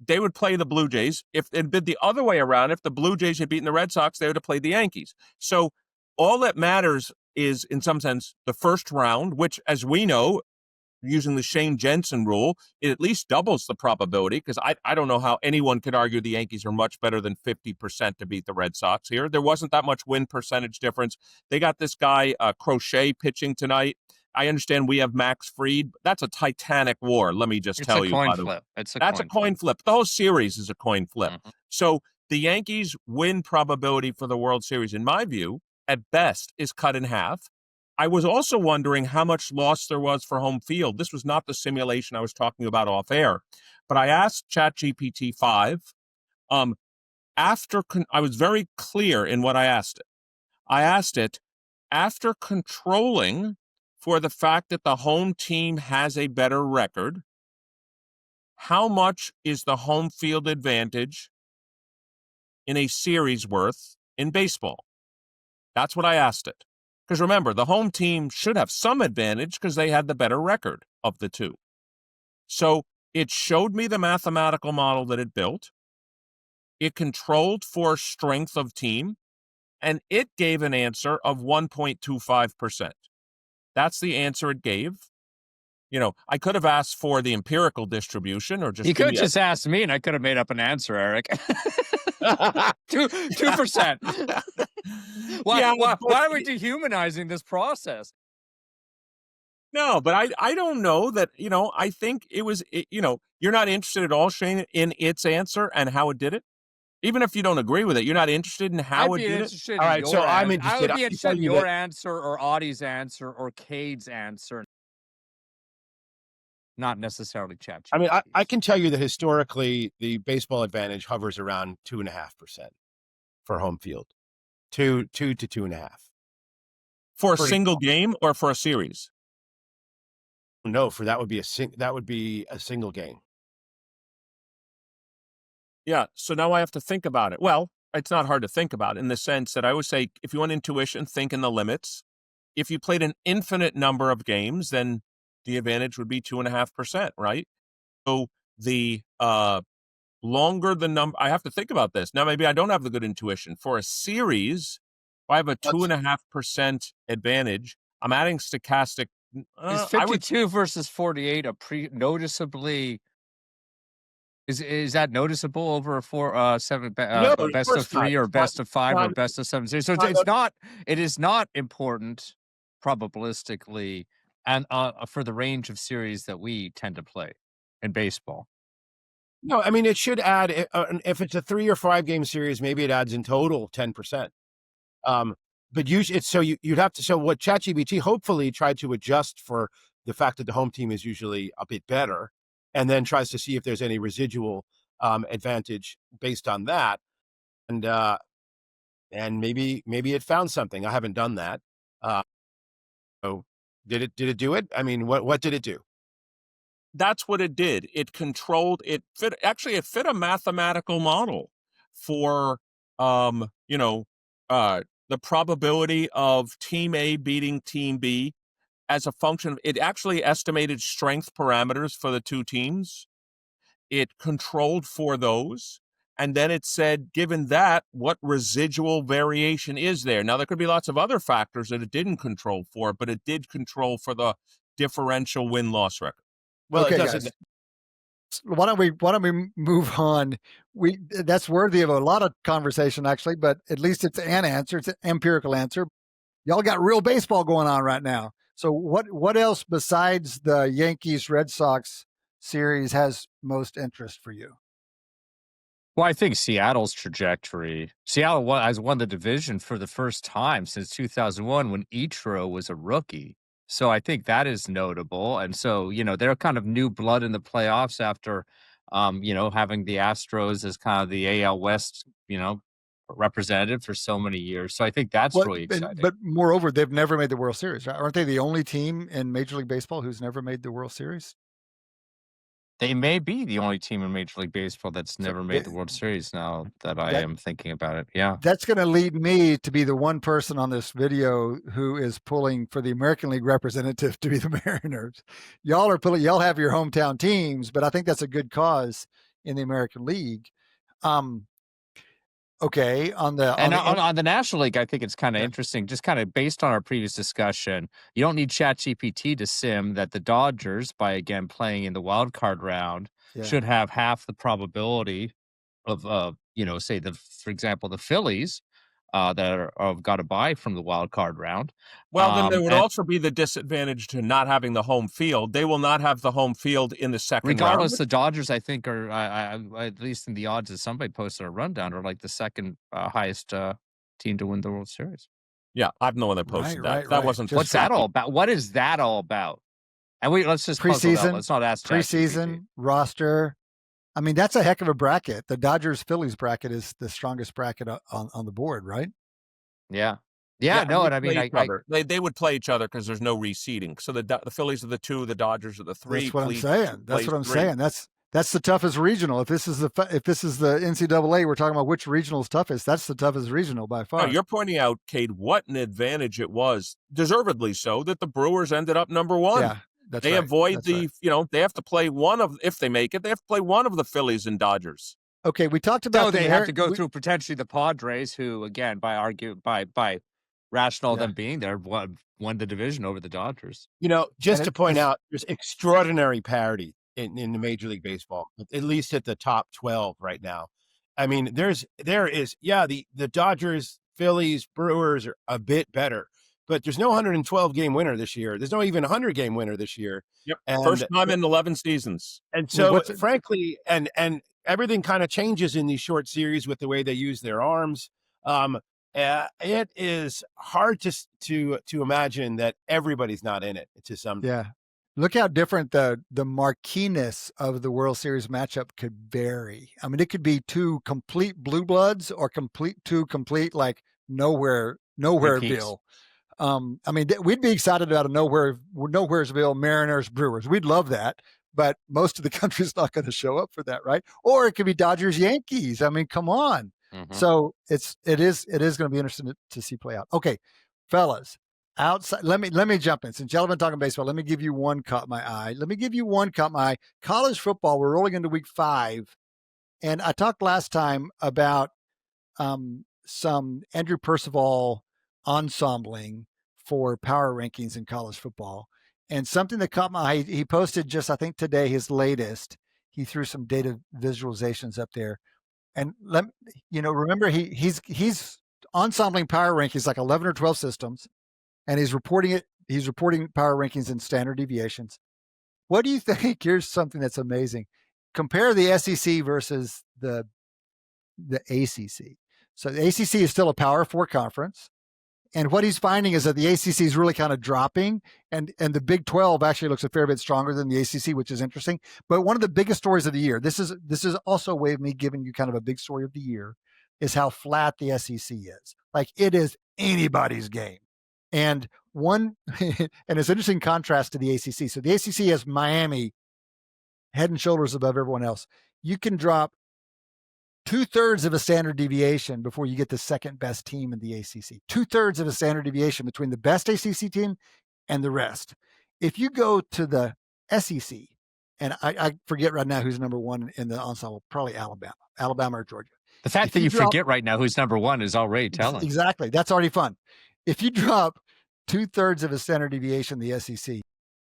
they would play the Blue Jays. If it had been the other way around, if the Blue Jays had beaten the Red Sox, they would have played the Yankees. So all that matters is, in some sense, the first round, which, as we know, using the Shane Jensen rule, it at least doubles the probability, because I don't know how anyone could argue the Yankees are much better than 50% to beat the Red Sox here. There wasn't that much win percentage difference. They got this guy, Crochet, pitching tonight. I understand we have Max Fried. That's a titanic war, let me just tell you. By the way. That's a coin flip. The whole series is a coin flip. Mm-hmm. So the Yankees' win probability for the World Series, in my view, at best, is cut in half. I was also wondering how much loss there was for home field. This was not the simulation I was talking about off air, but I asked ChatGPT 5. I was very clear in what I asked it. I asked it, after controlling for the fact that the home team has a better record, how much is the home field advantage in a series worth in baseball? That's what I asked it. Because remember, the home team should have some advantage because they had the better record of the two. So it showed me the mathematical model that it built. It controlled for strength of team, and it gave an answer of 1.25%. That's the answer it gave. I could have asked for the empirical distriction, or just. You could have just asked me, and I could have made up an answer, Eric. 2%. Why are we dehumanizing this process? No, but I don't know that. I think it was. You're not interested at all, Shane, in its answer and how it did it. Even if you don't agree with it, you're not interested in how it did it? All right, so I'm interested. I would be interested in your answer or Adi's answer or Cade's answer. Not necessarily ChatGPT. I mean, I can tell you that historically, the baseball advantage hovers around 2.5% for home field. 2 to 2.5. For a single game or for a series? No, that would be a single game. Yeah, so now I have to think about it. Well, it's not hard to think about in the sense that I always say, if you want intuition, think in the limits. If you played an infinite number of games, then the advantage would be 2.5%, right? So the longer the number, I have to think about this. Now, maybe I don't have the good intuition. For a series, if I have a 2.5% advantage, I'm adding stochastic. Is 52 versus 48 a noticeably? Is that noticeable over a best of 3 or best of 5 or best of 7 series? So it is not important probabilistically and for the range of series that we tend to play in baseball. No, I mean, it should add, if it's a 3 or 5 game series, maybe it adds in total 10%. But usually you'd have to, so what ChatGPT hopefully tried to adjust for the fact that the home team is usually a bit better, and then tries to see if there's any residual advantage based on that. And maybe it found something. I haven't done that. So did it do it? I mean, what did it do? That's what it did. It fit a mathematical model for, the probability of team A beating team B as a function. It actually estimated strength parameters for the two teams. It controlled for those. And then it said, given that, what residual variation is there? Now, there could be lots of other factors that it didn't control for, but it did control for the differential win-loss record. Well, okay, it doesn't. Guys, why don't we move on? That's worthy of a lot of conversation, actually, but at least it's an answer. It's an empirical answer. Y'all got real baseball going on right now. So what else besides the Yankees-Red Sox series has most interest for you? Well, I think Seattle's trajectory. Seattle has won the division for the first time since 2001 when Ichiro was a rookie. So I think that is notable. And so, they're kind of new blood in the playoffs after, having the Astros as kind of the AL West, representative for so many years. So I think that's really exciting. But moreover, they've never made the World Series, right? Aren't they the only team in Major League Baseball who's never made the World Series? They may be the only team in Major League Baseball that's never made the World Series now that I am thinking about it. Yeah. That's going to lead me to be the one person on this video who is pulling for the American League representative to be the Mariners. Y'all have your hometown teams, but I think that's a good cause in the American League. Okay, on the National League, I think it's kind of interesting, just kind of based on our previous discussion. You don't need ChatGPT to sim that the Dodgers, by again playing in the wild card round, should have half the probability of, for example, the Phillies that have got a bye from the wild card round. Well, then there would also be the disadvantage to not having the home field. They will not have the home field in the second Regardless, round. the Dodgers, I think, are at least in the odds that somebody posted a rundown, are like the second highest team to win the World Series. Yeah, I'm the one that posted that. That wasn't. What's that all about? What is that all about? And let's just preseason. Let's not ask preseason roster. I mean, that's a heck of a bracket. The Dodgers-Phillies bracket is the strongest bracket on the board, right? Yeah. No, and I mean, they would play each other because there's no reseeding. So the Phillies are the 2, the Dodgers are the 3. That's what I'm saying. That's the toughest regional. If this is the NCAA, we're talking about which regional is toughest. That's the toughest regional by far. No, you're pointing out, Cade, what an advantage it was, deservedly so, that the Brewers ended up number 1. Yeah. They avoid they have to play if they make it, they have to play one of the Phillies and Dodgers. Okay, we talked about they have to go through potentially the Padres, who, again, by rational them being there, won the division over the Dodgers. Just to point out, there's extraordinary parity in the Major League Baseball, at least at the top 12 right now. I mean, there is the Dodgers, Phillies, Brewers are a bit better. But there's no 112 game winner this year. There's no even 100 game winner this year. Yep. First time in 11 seasons. And so, frankly, and everything kind of changes in these short series with the way they use their arms. It is hard to imagine that everybody's not in it to some degree. Yeah. Look how different the marqueeness of the World Series matchup could vary. I mean, it could be 2 complete blue bloods or two complete like nowhereville. I mean, we'd be excited about a nowheresville Mariners Brewers. We'd love that, but most of the country's not going to show up for that, right? Or it could be Dodgers Yankees. I mean, come on. So it is going to be interesting to see play out. Okay, fellas, outside. Let me jump in. Since y'all have been talking baseball, let me give you one caught my eye. College football. We're rolling into week 5, and I talked last time about some Andrew Percival ensembling for power rankings in college football. And something that caught my eye, he posted just, I think today, his latest. He threw some data visualizations up there. And remember he's ensembling power rankings like 11 or 12 systems, and he's reporting power rankings in standard deviations. What do you think? Here's something that's amazing. Compare the SEC versus the ACC. So the ACC is still a Power 4 conference. And what he's finding is that the ACC is really kind of dropping, and the Big 12 actually looks a fair bit stronger than the ACC, which is interesting. But one of the biggest stories of the year, this is also a way of me giving you kind of a big story of the year, is how flat the SEC is. Like, it is anybody's game. And and it's an interesting contrast to the ACC. So the ACC has Miami head and shoulders above everyone else. You can drop 2/3 of a standard deviation before you get the second best team in the ACC. 2/3 of a standard deviation between the best ACC team and the rest. If you go to the SEC, and I forget right now who's number 1 in the ensemble, probably Alabama or Georgia. The fact that you forget right now who's number 1 is already telling. Exactly. That's already fun. If you drop 2/3 of a standard deviation in the SEC,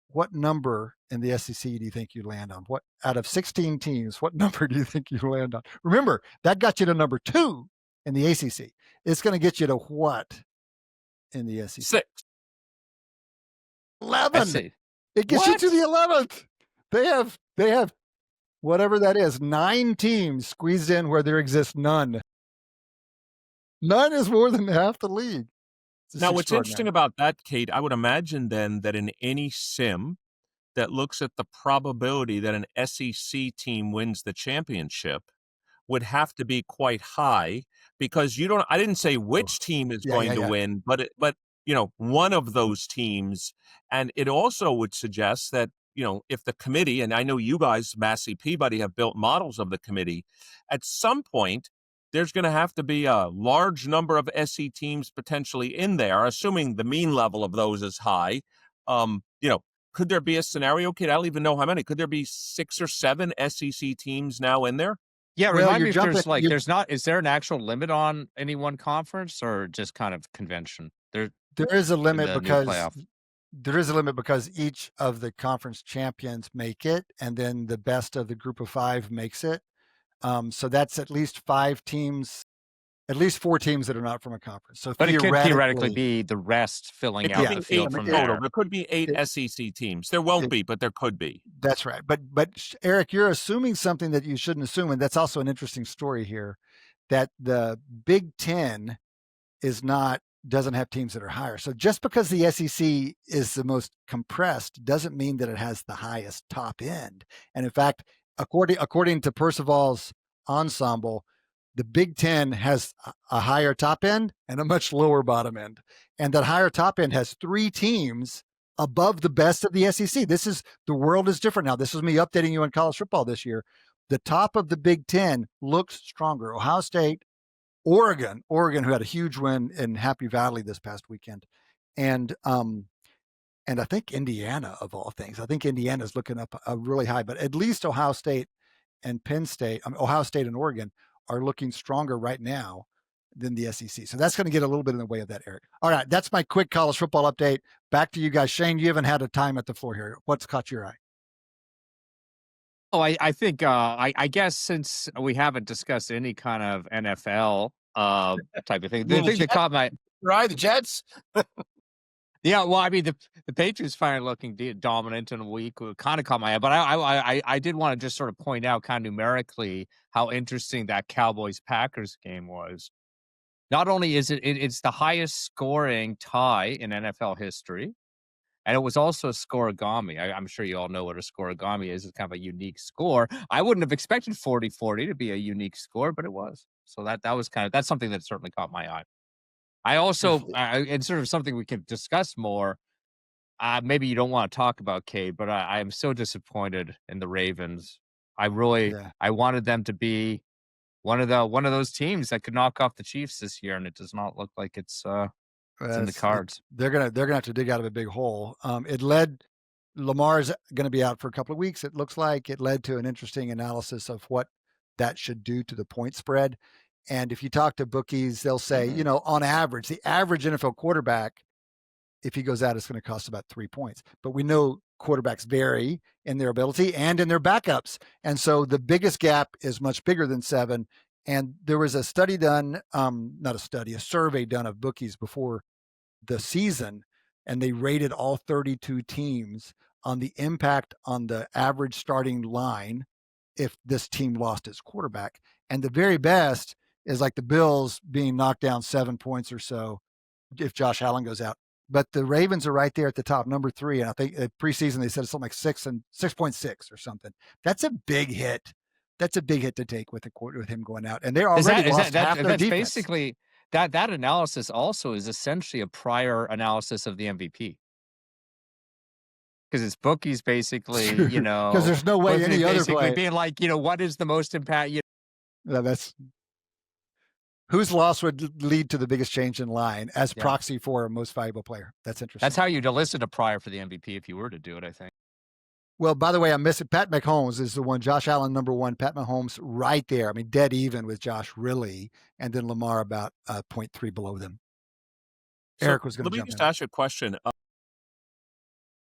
what number in the SEC do you think you land on? What out of 16 teams, what number do you think you land on? Remember, that got you to number 2 in the ACC. It's going to get you to what in the SEC? 6. 11. It gets you to the 11th. They have whatever that is, 9 teams squeezed in where there exists none. None is more than half the league. Now, what's interesting about that, Cade, I would imagine then that in any sim that looks at the probability that an SEC team wins the championship would have to be quite high, because I didn't say which team is going to win, but one of those teams. And it also would suggest that, if the committee, and I know you guys, Massey, Peabody, have built models of the committee, at some point, there's going to have to be a large number of SE teams potentially in there, assuming the mean level of those is high. Could there be a scenario, Cade? I don't even know how many. Could there be 6 or 7 SEC teams now in there? Yeah, remind me if is there an actual limit on any one conference, or just kind of convention? There is a limit because each of the conference champions make it, and then the best of the group of 5 makes it. So that's at least 5 teams, at least 4 teams that are not from a conference. So, but it could theoretically be the rest filling out the field from there. There could be 8 SEC teams. There won't be, but there could be. That's right. But Eric, you're assuming something that you shouldn't assume, and that's also an interesting story here, that the Big Ten doesn't have teams that are higher. So just because the SEC is the most compressed doesn't mean that it has the highest top end. And in fact, according to Percival's ensemble, the Big Ten has a higher top end and a much lower bottom end. And that higher top end has 3 teams above the best of the SEC. The world is different now. This is me updating you on college football this year. The top of the Big Ten looks stronger. Ohio State, Oregon, who had a huge win in Happy Valley this past weekend. And I think Indiana, of all things. I think Indiana's looking up really high, but at least Ohio State and Ohio State and Oregon are looking stronger right now than the SEC. So that's going to get a little bit in the way of that, Eric. All right, that's my quick college football update. Back to you guys. Shane, you haven't had a time at the floor here. What's caught your eye? Oh, I think, I guess since we haven't discussed any kind of NFL type of thing, the thing that caught my... Right, the Jets? Yeah, well, I mean, the Patriots finally looking dominant in a week kind of caught my eye. But I did want to just sort of point out kind of numerically how interesting that Cowboys-Packers game was. Not only is it's the highest scoring tie in NFL history, and it was also a scoregami. I'm sure you all know what a scoregami is. It's kind of a unique score. I wouldn't have expected 40-40 to be a unique score, but it was. So that's something that certainly caught my eye. I also, and sort of something we can discuss more, maybe you don't want to talk about, Cade, but I am so disappointed in the Ravens. I wanted them to be one of those teams that could knock off the Chiefs this year, and it does not look like it's in the cards. They're gonna have to dig out of a big hole. It led Lamar's going to be out for a couple of weeks. It looks like it led to an interesting analysis of what that should do to the point spread. And if you talk to bookies, they'll say, on average, the average NFL quarterback, if he goes out, it's going to cost about 3 points. But we know quarterbacks vary in their ability and in their backups. And so the biggest gap is much bigger than 7. And there was a study done, a survey done of bookies before the season, and they rated all 32 teams on the impact on the average starting line if this team lost its quarterback. And the very best is like the Bills being knocked down 7 points or so if Josh Allen goes out. But the Ravens are right there at the top, number 3. And I think at preseason they said it's something like 6.6 or something. That's a big hit. That's a big hit to take with him going out. And they're already lost half their defense. Basically, that analysis also is essentially a prior analysis of the MVP. Because it's bookies basically, because there's no way any other play being like, what is the most impact? That's whose loss would lead to the biggest change in line as proxy for a most valuable player. That's interesting. That's how you'd elicit a prior for the MVP if you were to do it, I think. Well, by the way, I'm missing Pat Mahomes is the one. Josh Allen, number 1. Pat Mahomes right there. I mean, dead even with Josh, really. And then Lamar about 0.3 below them. So Eric was going to jump in. Let me just ask you a question.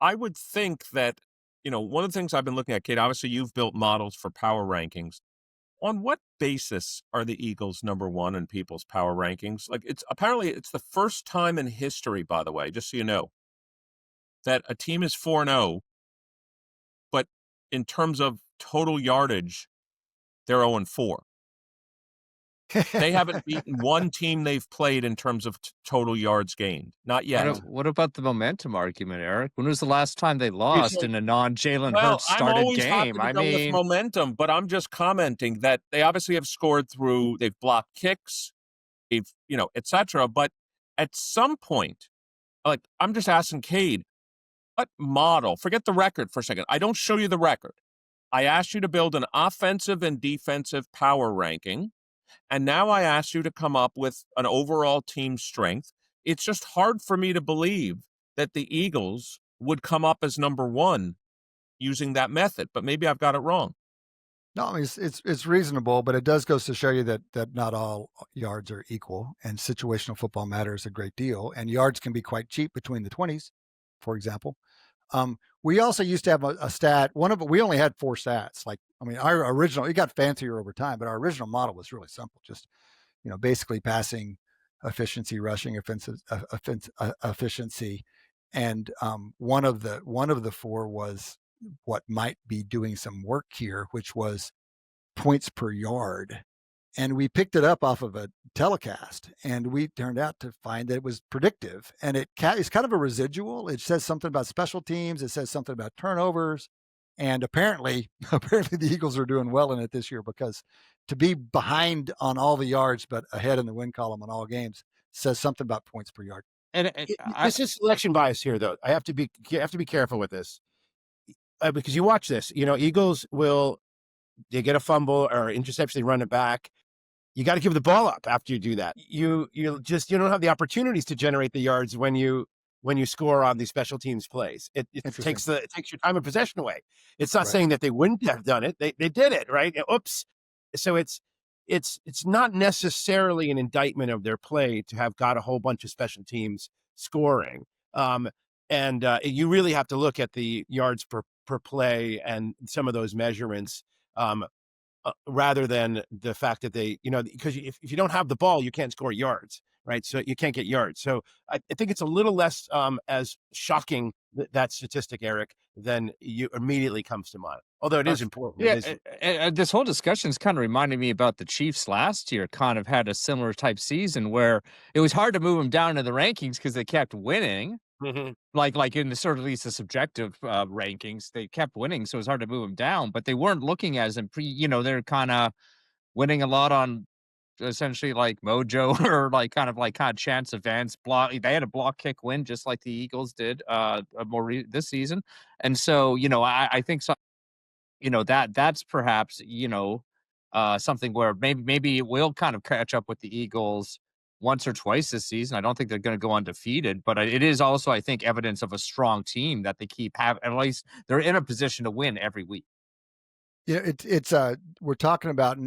I would think that, one of the things I've been looking at, Cade, obviously you've built models for power rankings. On what basis are the Eagles number 1 in people's power rankings? Like apparently it's the first time in history, by the way, just so you know, that a team is 4-0, but in terms of total yardage, they're 0-4. They haven't beaten one team they've played in terms of total yards gained. Not yet. What about the momentum argument, Eric? When was the last time they lost in a non-Jalen Hurts started I'm always game? I mean, with momentum, but I'm just commenting that they obviously have scored through. They've blocked kicks, they've etc. But at some point, like I'm just asking Cade, what model? Forget the record for a second. I don't show you the record. I asked you to build an offensive and defensive power ranking. And now I ask you to come up with an overall team strength. It's just hard for me to believe that the Eagles would come up as number 1 using that method, but maybe I've got it wrong. No, I mean, it's reasonable, but it does go to show you that not all yards are equal, and situational football matters a great deal, and yards can be quite cheap between the 20s, for example. We also used to have a stat. We only had 4 stats. Our original, it got fancier over time, but our original model was really simple. Just, basically passing efficiency, rushing efficiency. And one of the 4 was what might be doing some work here, which was points per yard. And we picked it up off of a telecast, and we turned out to find that it was predictive. And it's kind of a residual. It says something about special teams. It says something about turnovers. And apparently the Eagles are doing well in it this year, because to be behind on all the yards but ahead in the win column on all games says something about points per yard. And this is selection bias here, though. I have to be careful with this, because you watch this. Eagles they get a fumble or interception, they run it back. You got to give the ball up after you do that. You don't have the opportunities to generate the yards when you score on these special teams plays. It takes your time of possession away. It's not saying that they wouldn't have done it. They did it, right? Oops. So it's not necessarily an indictment of their play to have got a whole bunch of special teams scoring. And you really have to look at the yards per play and some of those measurements. Rather than the fact that they, because if you don't have the ball, you can't score yards, right? So you can't get yards. So I think it's a little less as shocking, that statistic, Eric, than you immediately comes to mind. Although it is important. Yeah, this whole discussion is kind of reminding me about the Chiefs last year. Kind of had a similar type season where it was hard to move them down in the rankings because they kept winning. Mm-hmm. Like in the sort of, at least the subjective rankings, they kept winning, so it was hard to move them down. But they weren't looking as they're kind of winning a lot on essentially like mojo or kind of chance events. They had a block kick win just like the Eagles did this season, and so I think so. That's perhaps something where maybe it will kind of catch up with the Eagles once or twice this season. I don't think they're going to go undefeated, but it is also, I think, evidence of a strong team that they keep having. At least they're in a position to win every week. We're talking about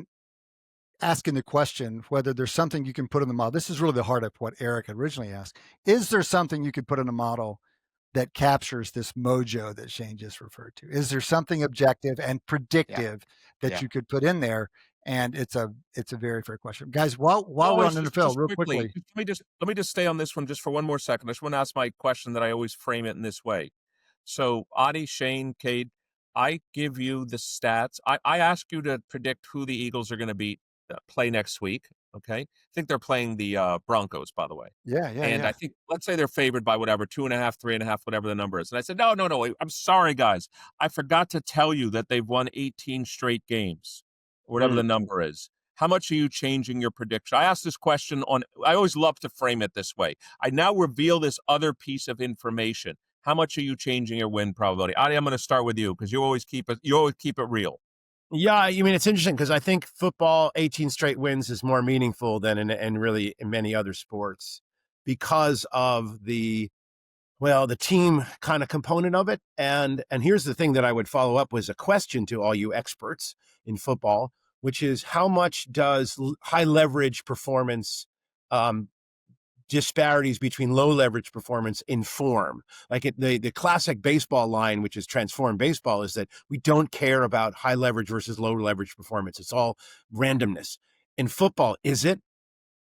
asking the question whether there's something you can put in the model. This is really the heart of what Eric originally asked. Is there something you could put in a model that captures this mojo that Shane just referred to? Is there something objective and predictive that you could put in there? And it's a very fair question, guys. While we're on NFL, real quickly, let me just stay on this one just for one more second. I just want to ask my question that I always frame it in this way. So, Adi, Shane, Cade, I give you the stats. I ask you to predict who the Eagles are going to play next week. Okay, I think they're playing the Broncos, by the way. Yeah. I think, let's say they're favored by whatever, 2.5, 3.5, whatever the number is. And I said, no. I'm sorry, guys. I forgot to tell you that they've won 18 straight games, whatever the number is. How much are you changing your prediction? I asked this question I always love to frame it this way. I now reveal this other piece of information. How much are you changing your win probability? Adi, I'm going to start with you because you always keep it real. Yeah, I mean, it's interesting because I think football, 18 straight wins is more meaningful than in really in many other sports because of the team kind of component of it. And here's the thing that I would follow up with a question to all you experts in football, which is how much does high leverage performance disparities between low leverage performance inform? Like the classic baseball line, which is transformed baseball, is that we don't care about high leverage versus low leverage performance. It's all randomness. In football, is it?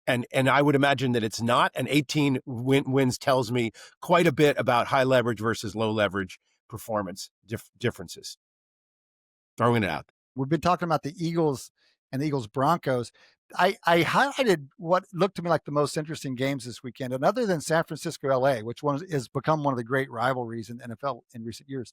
And I would imagine that it's not. And 18 wins tells me quite a bit about high leverage versus low leverage performance differences. Throwing it out. We've been talking about the Eagles and the Eagles Broncos. I highlighted what looked to me like the most interesting games this weekend. And other than San Francisco, LA, which has become one of the great rivalries in the NFL in recent years,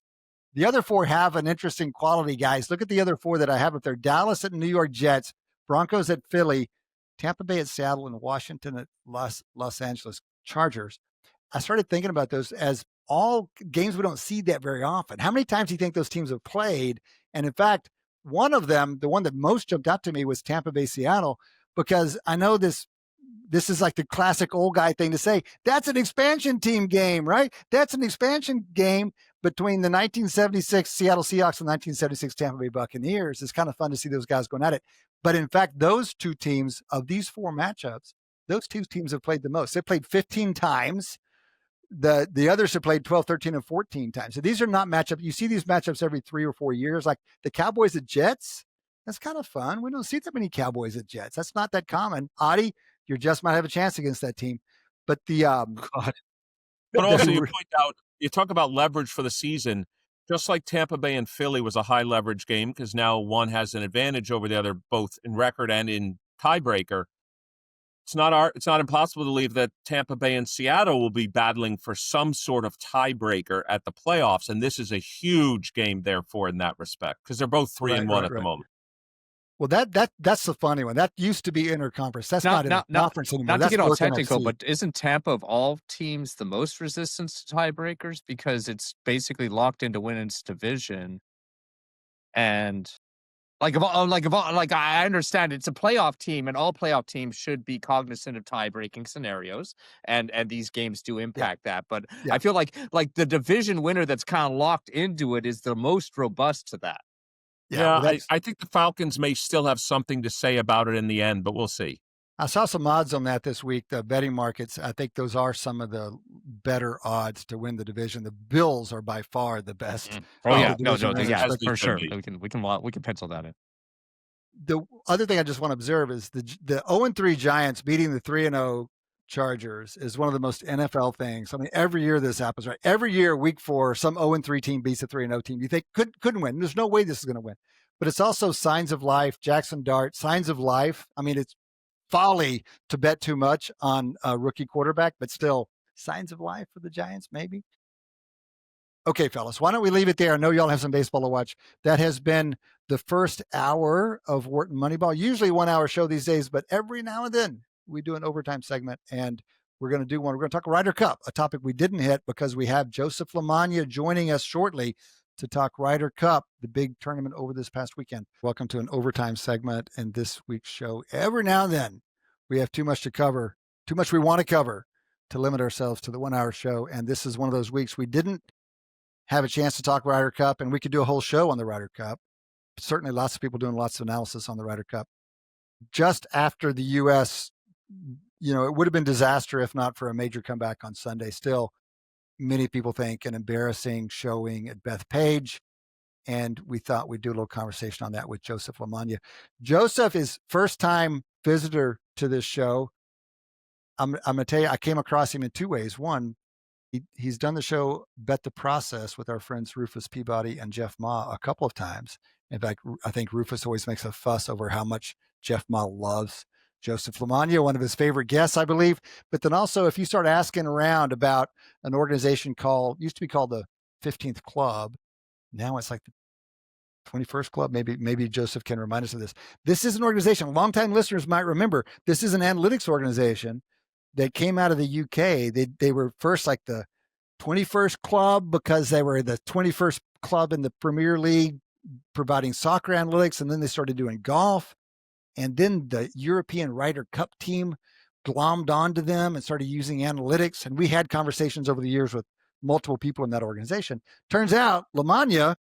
the other four have an interesting quality, guys. Look at the other four that I have up there. Dallas at New York Jets, Broncos at Philly, Tampa Bay at Seattle, and Washington at Los Angeles Chargers. I started thinking about those as all games we don't see that very often. How many times do you think those teams have played? And in fact, one of them, the one that most jumped out to me, was Tampa Bay Seattle, because I know this is like the classic old guy thing to say. That's an expansion team game, right? That's an expansion game between the 1976 Seattle Seahawks and 1976 Tampa Bay Buccaneers. It's kind of fun to see those guys going at it. But in fact, those two teams, of these four matchups, those two teams have played the most. They played 15 times. The others have played 12, 13, and 14 times. So these are not matchups. You see these matchups every 3 or 4 years, like the Cowboys at Jets. That's kind of fun. We don't see that many Cowboys at Jets. That's not that common. Adi, your Jets might have a chance against that team. But but also you point out, you talk about leverage for the season, just like Tampa Bay and Philly was a high leverage game because now one has an advantage over the other, both in record and in tiebreaker. It's not impossible to believe that Tampa Bay and Seattle will be battling for some sort of tiebreaker at the playoffs, and this is a huge game, therefore, in that respect, because they're both 3-1 at the moment. Well, that's the funny one. That used to be interconference. That's not in the conference anymore. Not to get all technical, but isn't Tampa of all teams the most resistant to tiebreakers because it's basically locked into winning its division? And I understand it's a playoff team, and all playoff teams should be cognizant of tie-breaking scenarios, and these games do impact that. But I feel like the division winner that's kind of locked into it is the most robust to that. I think the Falcons may still have something to say about it in the end, but we'll see. I saw some odds on that this week. The betting markets, I think those are some of the better odds to win the division. The Bills are by far the best. Oh yeah, for sure. We can pencil that in. The other thing I just want to observe is the 0-3 Giants beating the 3-0 Chargers is one of the most NFL things. I mean, every year this happens, right? Every year, week 4, some 0-3 team beats a 3-0 team. You think couldn't win. There's no way this is going to win. But it's also signs of life. Jackson Dart, signs of life. I mean, it's folly to bet too much on a rookie quarterback, but still signs of life for the Giants, maybe. Okay, fellas, why don't we leave it there? I know y'all have some baseball to watch. That has been the first hour of Wharton Moneyball. Usually 1 hour show these days, but every now and then we do an overtime segment, and we're going to do one. We're going to talk Ryder Cup, a topic we didn't hit because we have Joseph LaMagna joining us shortly to talk Ryder Cup, the big tournament over this past weekend. Welcome to an overtime segment in this week's show. Every now and then, we have too much to cover, too much we want to cover to limit ourselves to the 1 hour show. And this is one of those weeks we didn't have a chance to talk Ryder Cup, and we could do a whole show on the Ryder Cup. Certainly lots of people doing lots of analysis on the Ryder Cup. Just after the U.S., it would have been disaster if not for a major comeback on Sunday. Still, many people think an embarrassing showing at Bethpage. And we thought we'd do a little conversation on that with Joseph LaMagna. Joseph is first-time visitor to this show. I'm going to tell you, I came across him in two ways. One, he's done the show Bet the Process with our friends Rufus Peabody and Jeff Ma a couple of times. In fact, I think Rufus always makes a fuss over how much Jeff Ma loves Joseph LaMagna, one of his favorite guests, I believe. But then also, if you start asking around about an organization used to be called the 15th Club. Now it's like the 21st Club. Maybe Joseph can remind us of this. This is an organization, longtime listeners might remember, this is an analytics organization that came out of the UK. They were first like the 21st Club because they were the 21st club in the Premier League providing soccer analytics. And then they started doing golf. And then the European Ryder Cup team glommed onto them and started using analytics. And we had conversations over the years with multiple people in that organization. Turns out LaMagna,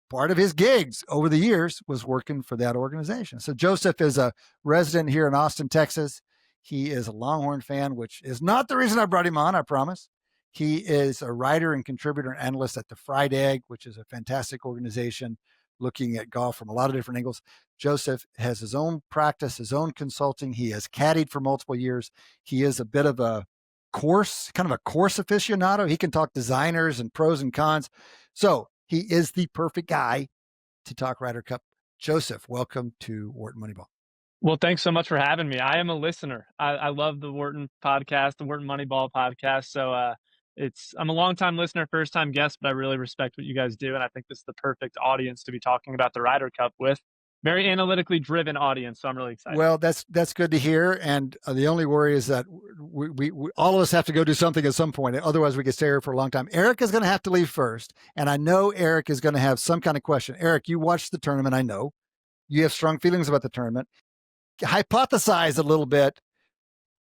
part of his gigs over the years was working for that organization. So Joseph is a resident here in Austin, Texas. He is a Longhorn fan, which is not the reason I brought him on, I promise. He is a writer and contributor and analyst at the Fried Egg, which is a fantastic organization looking at golf from a lot of different angles. Joseph has his own practice, his own consulting. He has caddied for multiple years. He is a bit of a course aficionado. He can talk designers and pros and cons. So he is the perfect guy to talk Ryder Cup. Joseph, welcome to Wharton Moneyball. Well, thanks so much for having me. I am a listener. I love the Wharton podcast, the Wharton Moneyball podcast. So I'm a longtime listener, first time guest, but I really respect what you guys do. And I think this is the perfect audience to be talking about the Ryder Cup with. Very analytically driven audience. So I'm really excited. Well, that's good to hear. And the only worry is that we all of us have to go do something at some point. Otherwise, we could stay here for a long time. Eric is going to have to leave first. And I know Eric is going to have some kind of question. Eric, you watched the tournament. I know you have strong feelings about the tournament. Hypothesize a little bit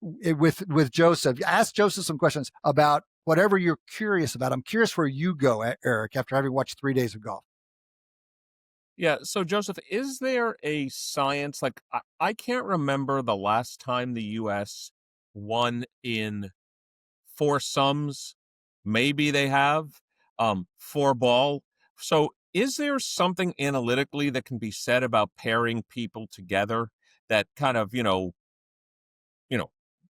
with Joseph. Ask Joseph some questions about whatever you're curious about. I'm curious where you go, Eric, after having watched 3 days of golf. Yeah. So, Joseph, is there a science? Like, I can't remember the last time the U.S. won in foursomes. Maybe they have four ball. So, is there something analytically that can be said about pairing people together that kind of,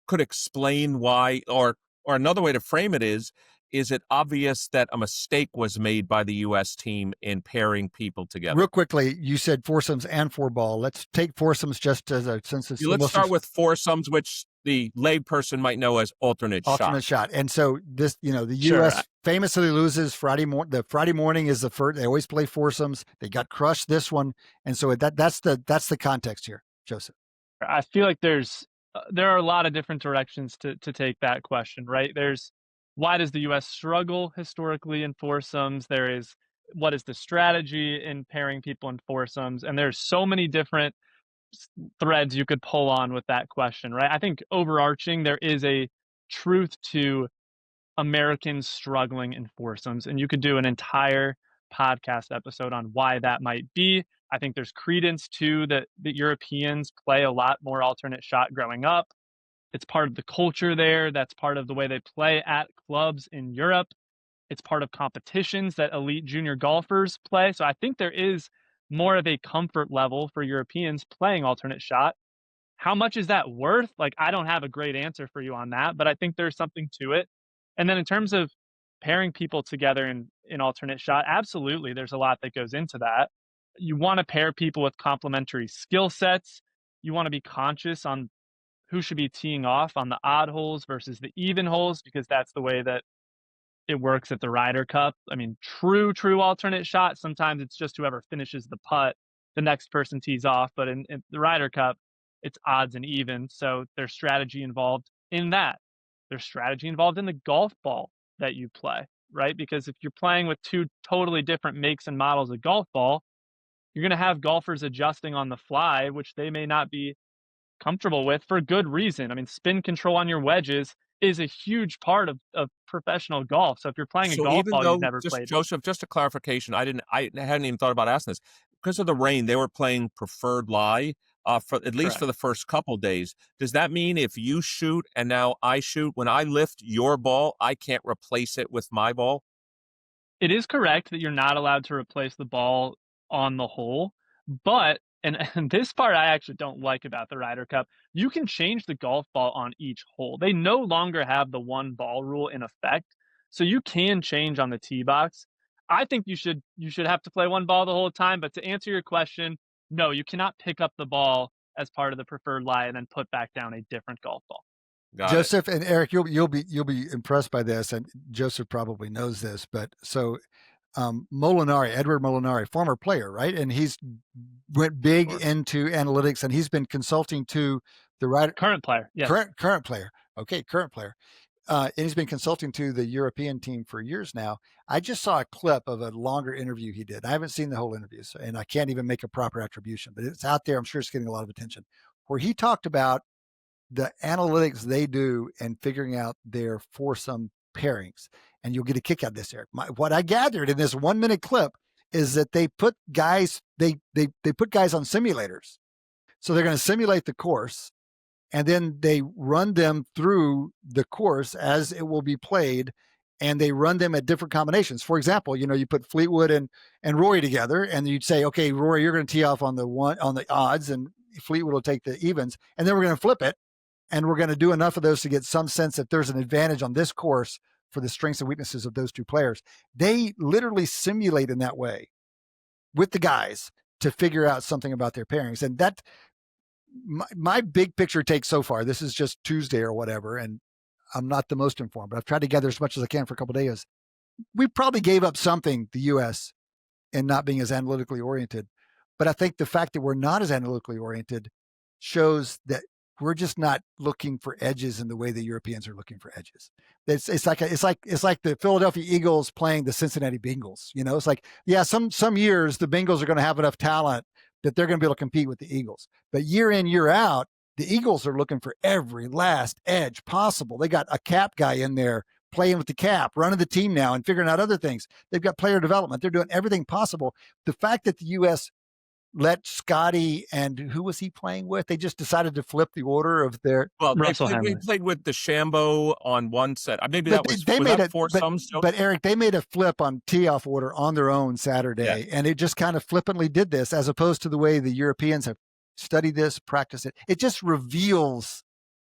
could explain why, or another way to frame it is it obvious that a mistake was made by the U.S. team in pairing people together? Real quickly, you said foursomes and four ball. Let's take foursomes just as a since it's Let's start with foursomes, which the layperson might know as alternate shot. And so this, the U.S. famously loses Friday morning. The Friday morning is the first. They always play foursomes. They got crushed this one, and so that's the context here, Joseph. I feel like there are a lot of different directions to take that question, right? There's why does the U.S. struggle historically in foursomes? There is what is the strategy in pairing people in foursomes? And there's so many different threads you could pull on with that question, right? I think overarching, there is a truth to Americans struggling in foursomes, and you could do an entire podcast episode on why that might be. I think there's credence to that the Europeans play a lot more alternate shot growing up. It's part of the culture there. That's part of the way they play at clubs in Europe. It's part of competitions that elite junior golfers play. So I think there is more of a comfort level for Europeans playing alternate shot. How much is that worth? Like, I don't have a great answer for you on that, but I think there's something to it. And then in terms of pairing people together in alternate shot, absolutely, there's a lot that goes into that. You want to pair people with complementary skill sets. You want to be conscious on who should be teeing off on the odd holes versus the even holes, because that's the way that it works at the Ryder Cup. I mean, true alternate shot, sometimes it's just whoever finishes the putt, the next person tees off. But in the Ryder Cup, it's odds and evens. So there's strategy involved in that. There's strategy involved in the golf ball that you play. right? Because if you're playing with two totally different makes and models of golf ball, you're going to have golfers adjusting on the fly, which they may not be comfortable with for good reason. I mean, spin control on your wedges is a huge part of professional golf. So if you're playing a So golf even ball you've though, never just played, Joseph, just a clarification, I hadn't even thought about asking this. Because of the rain, they were playing preferred lie for at least correct. for the first couple days. Does that mean if you shoot and now I shoot, when I lift your ball, I can't replace it with my ball? It is correct that you're not allowed to replace the ball on the hole, but and this part I actually don't like about the Ryder Cup. You can change the golf ball on each hole. They no longer have the one ball rule in effect, so you can change on the tee box. I think you should have to play one ball the whole time, but to answer your question, no, you cannot pick up the ball as part of the preferred lie and then put back down a different golf ball. Got Joseph and Eric, you'll be impressed by this, and Joseph probably knows this, but so Molinari, Edward Molinari, former player, right? And he's went big into analytics, and he's been consulting to the Ryder current player, yes, current player. Okay, current player. And he's been consulting to the European team for years now. I just saw a clip of a longer interview he did. I haven't seen the whole interview, and I can't even make a proper attribution, but it's out there. I'm sure it's getting a lot of attention. Where he talked about the analytics they do and figuring out their foursome pairings. And you'll get a kick out of this, Eric. What I gathered in this 1 minute clip is that they put guys, they put guys on simulators. So they're going to simulate the course, and then they run them through the course as it will be played, and they run them at different combinations. For example, you put Fleetwood and Rory together, and you'd say, okay, Rory, you're going to tee off on the odds, and Fleetwood will take the evens, and then we're going to flip it, and we're going to do enough of those to get some sense that there's an advantage on this course for the strengths and weaknesses of those two players. They literally simulate in that way with the guys to figure out something about their pairings. And that, my big picture take so far, this is just Tuesday or whatever, and I'm not the most informed, but I've tried to gather as much as I can for a couple of days. We probably gave up something, the U.S., in not being as analytically oriented. But I think the fact that we're not as analytically oriented shows that we're just not looking for edges in the way the Europeans are looking for edges. It's like the Philadelphia Eagles playing the Cincinnati Bengals. It's like, yeah, some years the Bengals are going to have enough talent that they're going to be able to compete with the Eagles. But year in, year out, the Eagles are looking for every last edge possible. They got a cap guy in there playing with the cap, running the team now and figuring out other things. They've got player development. They're doing everything possible. The fact that the U.S. let Scotty and who was he playing with? They just decided to flip the order of their. Well, they played with DeChambeau on one set. Maybe that was foursomes. But Eric, they made a flip on tee-off order on their own Saturday, and it just kind of flippantly did this, as opposed to the way the Europeans have studied this, practiced it. It just reveals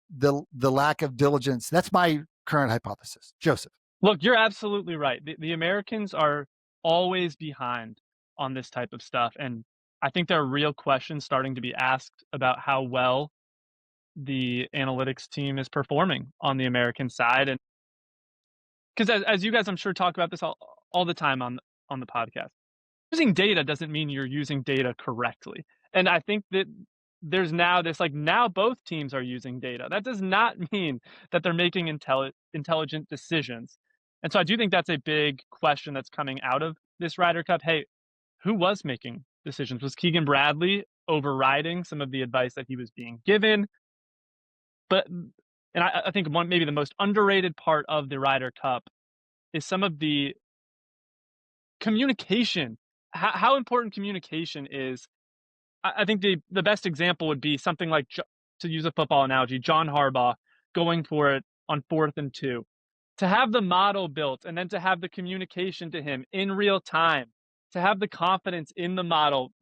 the lack of diligence. That's my current hypothesis. Joseph. Look, you're absolutely right. The Americans are always behind on this type of stuff, and I think there are real questions starting to be asked about how well the analytics team is performing on the American side. And because as you guys, I'm sure, talk about this all the time on the podcast, using data doesn't mean you're using data correctly. And I think that there's now this, now both teams are using data. That does not mean that they're making intelligent decisions. And so I do think that's a big question that's coming out of this Ryder Cup. Hey, who was making decisions? Was Keegan Bradley overriding some of the advice that he was being given? And I think maybe the most underrated part of the Ryder Cup is some of the communication, how important communication is. I think the best example would be something like, to use a football analogy, John Harbaugh going for it on 4th and 2. To have the model built and then to have the communication to him in real time, to have the confidence in the model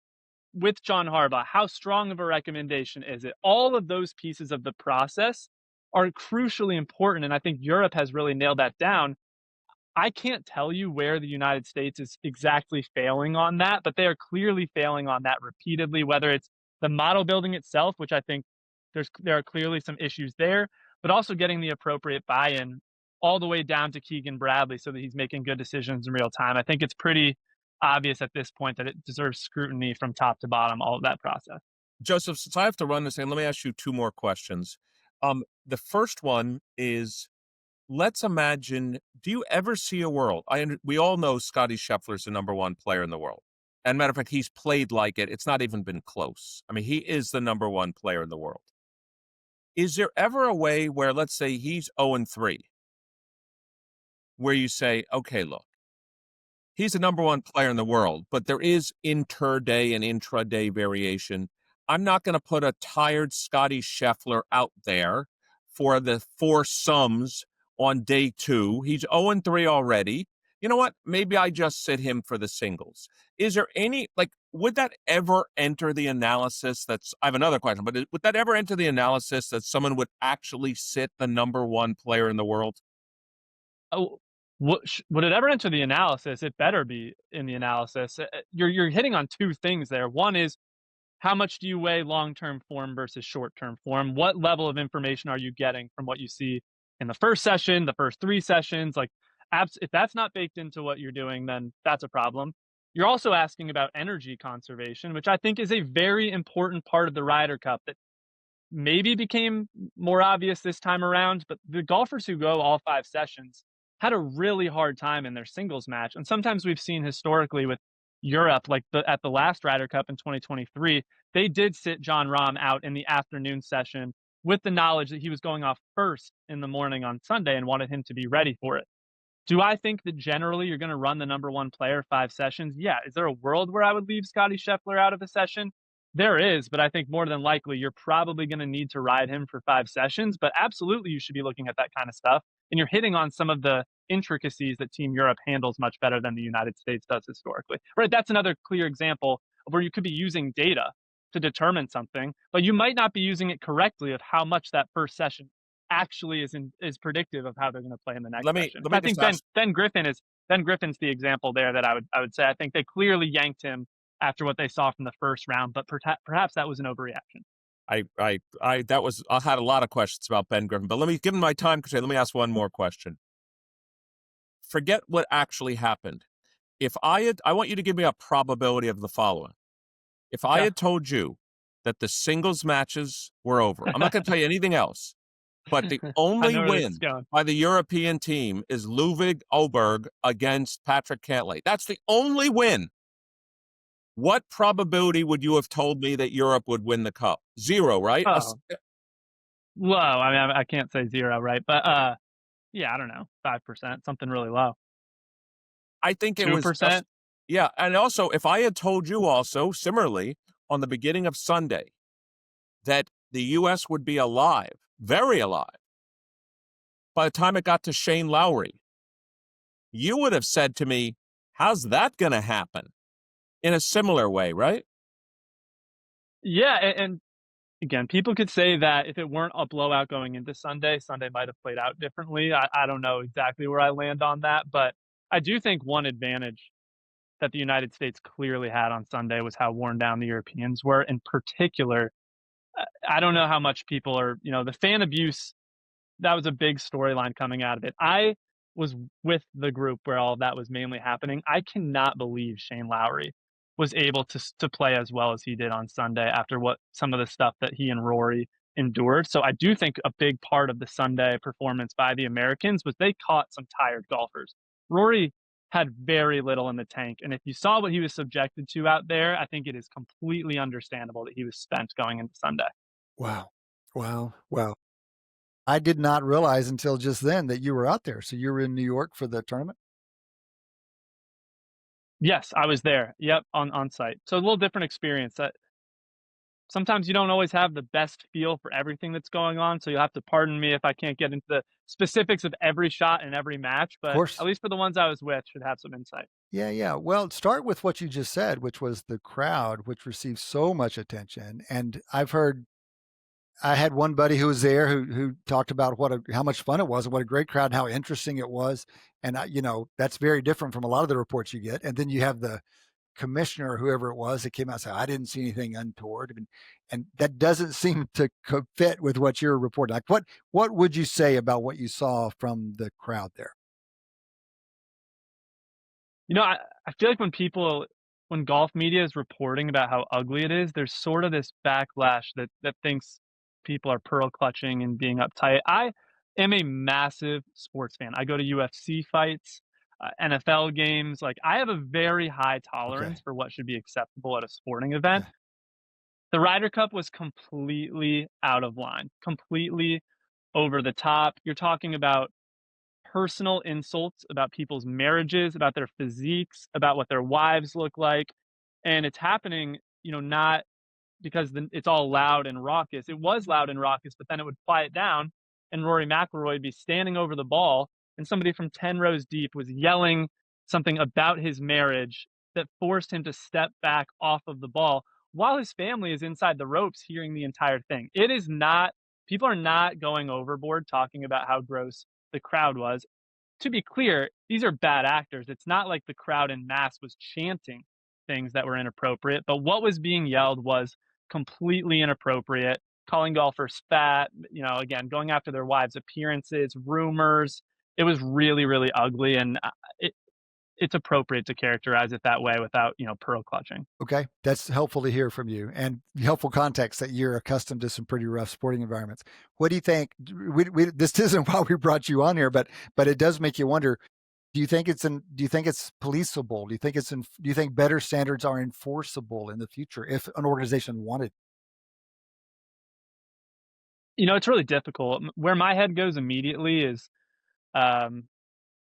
with John Harbaugh, how strong of a recommendation is it? All of those pieces of the process are crucially important, and I think Europe has really nailed that down. I can't tell you where the United States is exactly failing on that, but they are clearly failing on that repeatedly, whether it's the model building itself, which I think there are clearly some issues there, but also getting the appropriate buy-in all the way down to Keegan Bradley so that he's making good decisions in real time. I think it's pretty obvious at this point that it deserves scrutiny from top to bottom, all of that process. Joseph, since I have to run this, and let me ask you two more questions. The first one is, let's imagine, do you ever see a world? We all know Scotty Scheffler's the number one player in the world. And matter of fact, he's played like it. It's not even been close. I mean, he is the number one player in the world. Is there ever a way where, let's say he's 0-3, where you say, okay, look, he's the number one player in the world, but there is inter-day and intra-day variation. I'm not going to put a tired Scotty Scheffler out there for the four sums on day 2. He's 0-3 already. You know what? Maybe I just sit him for the singles. Is there any, would that ever enter the analysis? I have another question, but would that ever enter the analysis that someone would actually sit the number one player in the world? Oh, would it ever enter the analysis? It better be in the analysis. You're hitting on two things there. One is, how much do you weigh long-term form versus short-term form? What level of information are you getting from what you see in the first session, the first 3 sessions? If that's not baked into what you're doing, then that's a problem. You're also asking about energy conservation, which I think is a very important part of the Ryder Cup that maybe became more obvious this time around, but the golfers who go all 5 sessions had a really hard time in their singles match. And sometimes we've seen historically with Europe, at the last Ryder Cup in 2023, they did sit Jon Rahm out in the afternoon session with the knowledge that he was going off first in the morning on Sunday and wanted him to be ready for it. Do I think that generally you're going to run the number one player 5 sessions? Yeah. Is there a world where I would leave Scotty Scheffler out of a session? There is, but I think more than likely you're probably going to need to ride him for 5 sessions. But absolutely, you should be looking at that kind of stuff. And you're hitting on some of the intricacies that Team Europe handles much better than the United States does historically. Right? That's another clear example of where you could be using data to determine something, but you might not be using it correctly of how much that first session actually is predictive of how they're going to play in the next session. I think Ben Griffin's the example there that I would say. I think they clearly yanked him after what they saw from the first round, but perhaps that was an overreaction. I had a lot of questions about Ben Griffin, but let me, given my time constraint, let me ask one more question. Forget what actually happened. I want you to give me a probability of the following. If I had told you that the singles matches were over, I'm not going to tell you anything else, but the only win by the European team is Ludwig Åberg against Patrick Cantlay. That's the only win. What probability would you have told me that Europe would win the cup? 0, right? Low. I mean, I can't say 0, right? But yeah, I don't know, 5%, something really low. I think it 2%. Was yeah, and also if I had told you also similarly on the beginning of Sunday that the U.S. would be alive, very alive, by the time it got to Shane Lowry, you would have said to me, "How's that going to happen?" In a similar way, right? Yeah, and again, people could say that if it weren't a blowout going into Sunday, Sunday might have played out differently. I don't know exactly where I land on that, but I do think one advantage that the United States clearly had on Sunday was how worn down the Europeans were. In particular, I don't know how much people are, the fan abuse, that was a big storyline coming out of it. I was with the group where all of that was mainly happening. I cannot believe Shane Lowry was able to play as well as he did on Sunday after what some of the stuff that he and Rory endured. So I do think a big part of the Sunday performance by the Americans was they caught some tired golfers. Rory had very little in the tank, and if you saw what he was subjected to out there, I think it is completely understandable that he was spent going into Sunday. Wow. I did not realize until just then that you were out there. So you were in New York for the tournament? Yes, I was there. Yep, on site. So a little different experience. Sometimes you don't always have the best feel for everything that's going on, so you'll have to pardon me if I can't get into the specifics of every shot in every match, but at least for the ones I was with, should have some insight. Yeah. Well, start with what you just said, which was the crowd, which received so much attention. And I had one buddy who was there who talked about how much fun it was and what a great crowd and how interesting it was. And, that's very different from a lot of the reports you get. And then you have the commissioner, whoever it was, that came out and said, I didn't see anything untoward. And that doesn't seem to fit with what you're reporting. Like what would you say about what you saw from the crowd there? I feel like when golf media is reporting about how ugly it is, there's sort of this backlash that thinks people are pearl clutching and being uptight. am a massive sports fan. I go to UFC fights, NFL games. Like, I have a very high tolerance for what should be acceptable at a sporting event. Okay. The Ryder Cup was completely out of line, completely over the top. You're talking about personal insults about people's marriages, about their physiques, about what their wives look like. And it's happening, not because it's all loud and raucous. It was loud and raucous, but then it would quiet down and Rory McIlroy would be standing over the ball and somebody from 10 rows deep was yelling something about his marriage that forced him to step back off of the ball while his family is inside the ropes hearing the entire thing. It is not, people are not going overboard talking about how gross the crowd was. To be clear, these are bad actors. It's not like the crowd en masse was chanting things that were inappropriate, but what was being yelled was completely inappropriate, calling golfers fat, again, going after their wives' appearances, rumors. It was really, really ugly, and it's appropriate to characterize it that way without, pearl clutching. Okay. That's helpful to hear from you, and helpful context that you're accustomed to some pretty rough sporting environments. What do you think? This isn't why we brought you on here, but it does make you wonder. Do you think it's policeable? Do you think better standards are enforceable in the future if an organization wanted? It's really difficult. Where my head goes immediately is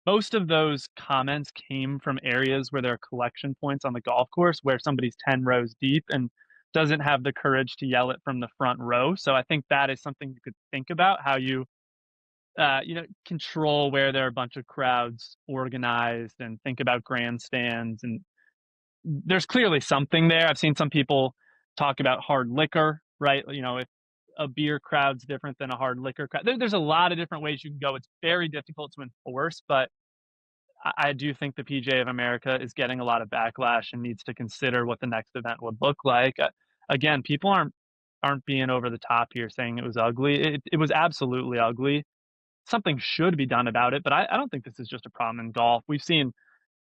most of those comments came from areas where there are collection points on the golf course where somebody's 10 rows deep and doesn't have the courage to yell it from the front row. So I think that is something you could think about, how you control where there are a bunch of crowds organized and think about grandstands. And there's clearly something there. I've seen some people talk about hard liquor, right? If a beer crowd's different than a hard liquor crowd. There's a lot of different ways you can go. It's very difficult to enforce, but I do think the PGA of America is getting a lot of backlash and needs to consider what the next event would look like. Again, people aren't being over the top here saying it was ugly. It was absolutely ugly. Something should be done about it, but I don't think this is just a problem in golf. We've seen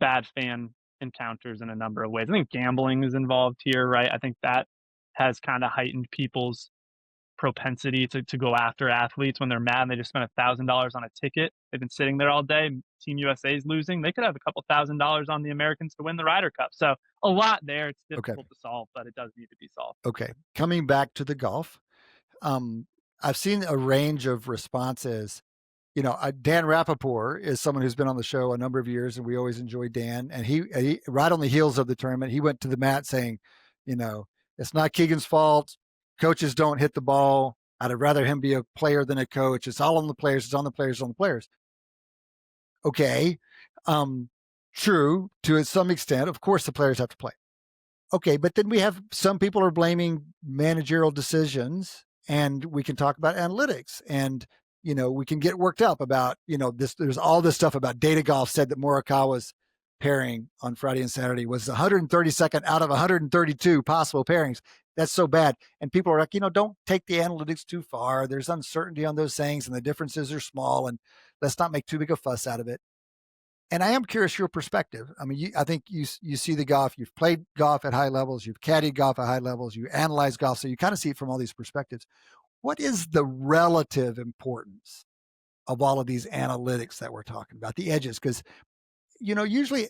bad fan encounters in a number of ways. I think gambling is involved here, right? I think that has kind of heightened people's propensity to go after athletes when they're mad and they just spent $1,000 on a ticket. They've been sitting there all day. Team USA is losing. They could have a couple $1,000s on the Americans to win the Ryder Cup. So a lot there. It's difficult to solve, but it does need to be solved. Okay. Coming back to the golf, I've seen a range of responses. Dan Rappaport is someone who's been on the show a number of years, and we always enjoy Dan. And he right on the heels of the tournament, he went to the mat saying, it's not Keegan's fault. Coaches don't hit the ball. I'd rather him be a player than a coach. It's all on the players. It's on the players. It's on the players. Okay. True to some extent. Of course, the players have to play. Okay. But then we have some people are blaming managerial decisions, and we can talk about analytics, and we can get worked up about, this. There's all this stuff about Data Golf said that Morikawa's pairing on Friday and Saturday was 132nd out of 132 possible pairings. That's so bad. And people are like, don't take the analytics too far. There's uncertainty on those things and the differences are small, and let's not make too big a fuss out of it. And I am curious your perspective. I mean, I think you see the golf, you've played golf at high levels, you've caddied golf at high levels, you analyze golf. So you kind of see it from all these perspectives. What is the relative importance of all of these analytics that we're talking about, the edges? Because, usually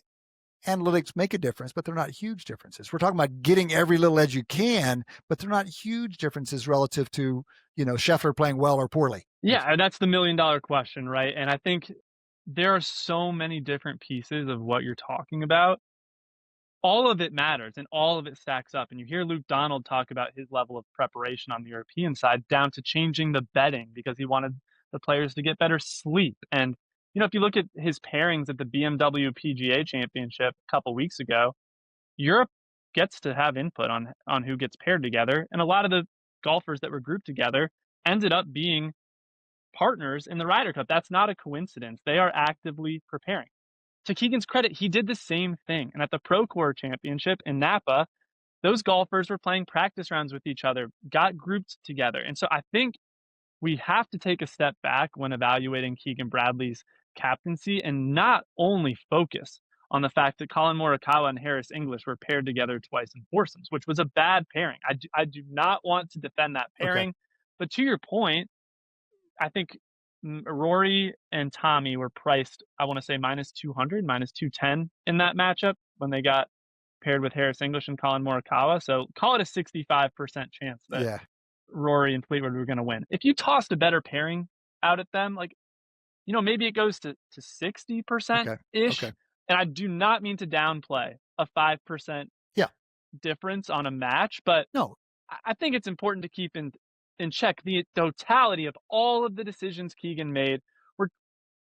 analytics make a difference, but they're not huge differences. We're talking about getting every little edge you can, but they're not huge differences relative to, Scheffler playing well or poorly. Yeah, that's the $1 million question, right? And I think there are so many different pieces of what you're talking about. All of it matters and all of it stacks up. And you hear Luke Donald talk about his level of preparation on the European side down to changing the betting because he wanted the players to get better sleep. And if you look at his pairings at the BMW PGA Championship a couple weeks ago, Europe gets to have input on who gets paired together. And a lot of the golfers that were grouped together ended up being partners in the Ryder Cup. That's not a coincidence. They are actively preparing. To Keegan's credit, he did the same thing. And at the Procore Championship in Napa, those golfers were playing practice rounds with each other, got grouped together. And so I think we have to take a step back when evaluating Keegan Bradley's captaincy and not only focus on the fact that Colin Morikawa and Harris English were paired together twice in foursomes, which was a bad pairing. I do not want to defend that pairing. Okay. But to your point, I think Rory and Tommy were priced, I want to say -200, -210 in that matchup when they got paired with Harris English and Colin Morikawa. So call it a 65% chance that Yeah. Rory and Fleetwood were going to win. If you tossed a better pairing out at them, like, maybe it goes to 60% Okay. ish. Okay. And I do not mean to downplay a 5% Yeah. difference on a match, but No. I think it's important to keep in check the totality of all of the decisions Keegan made. Were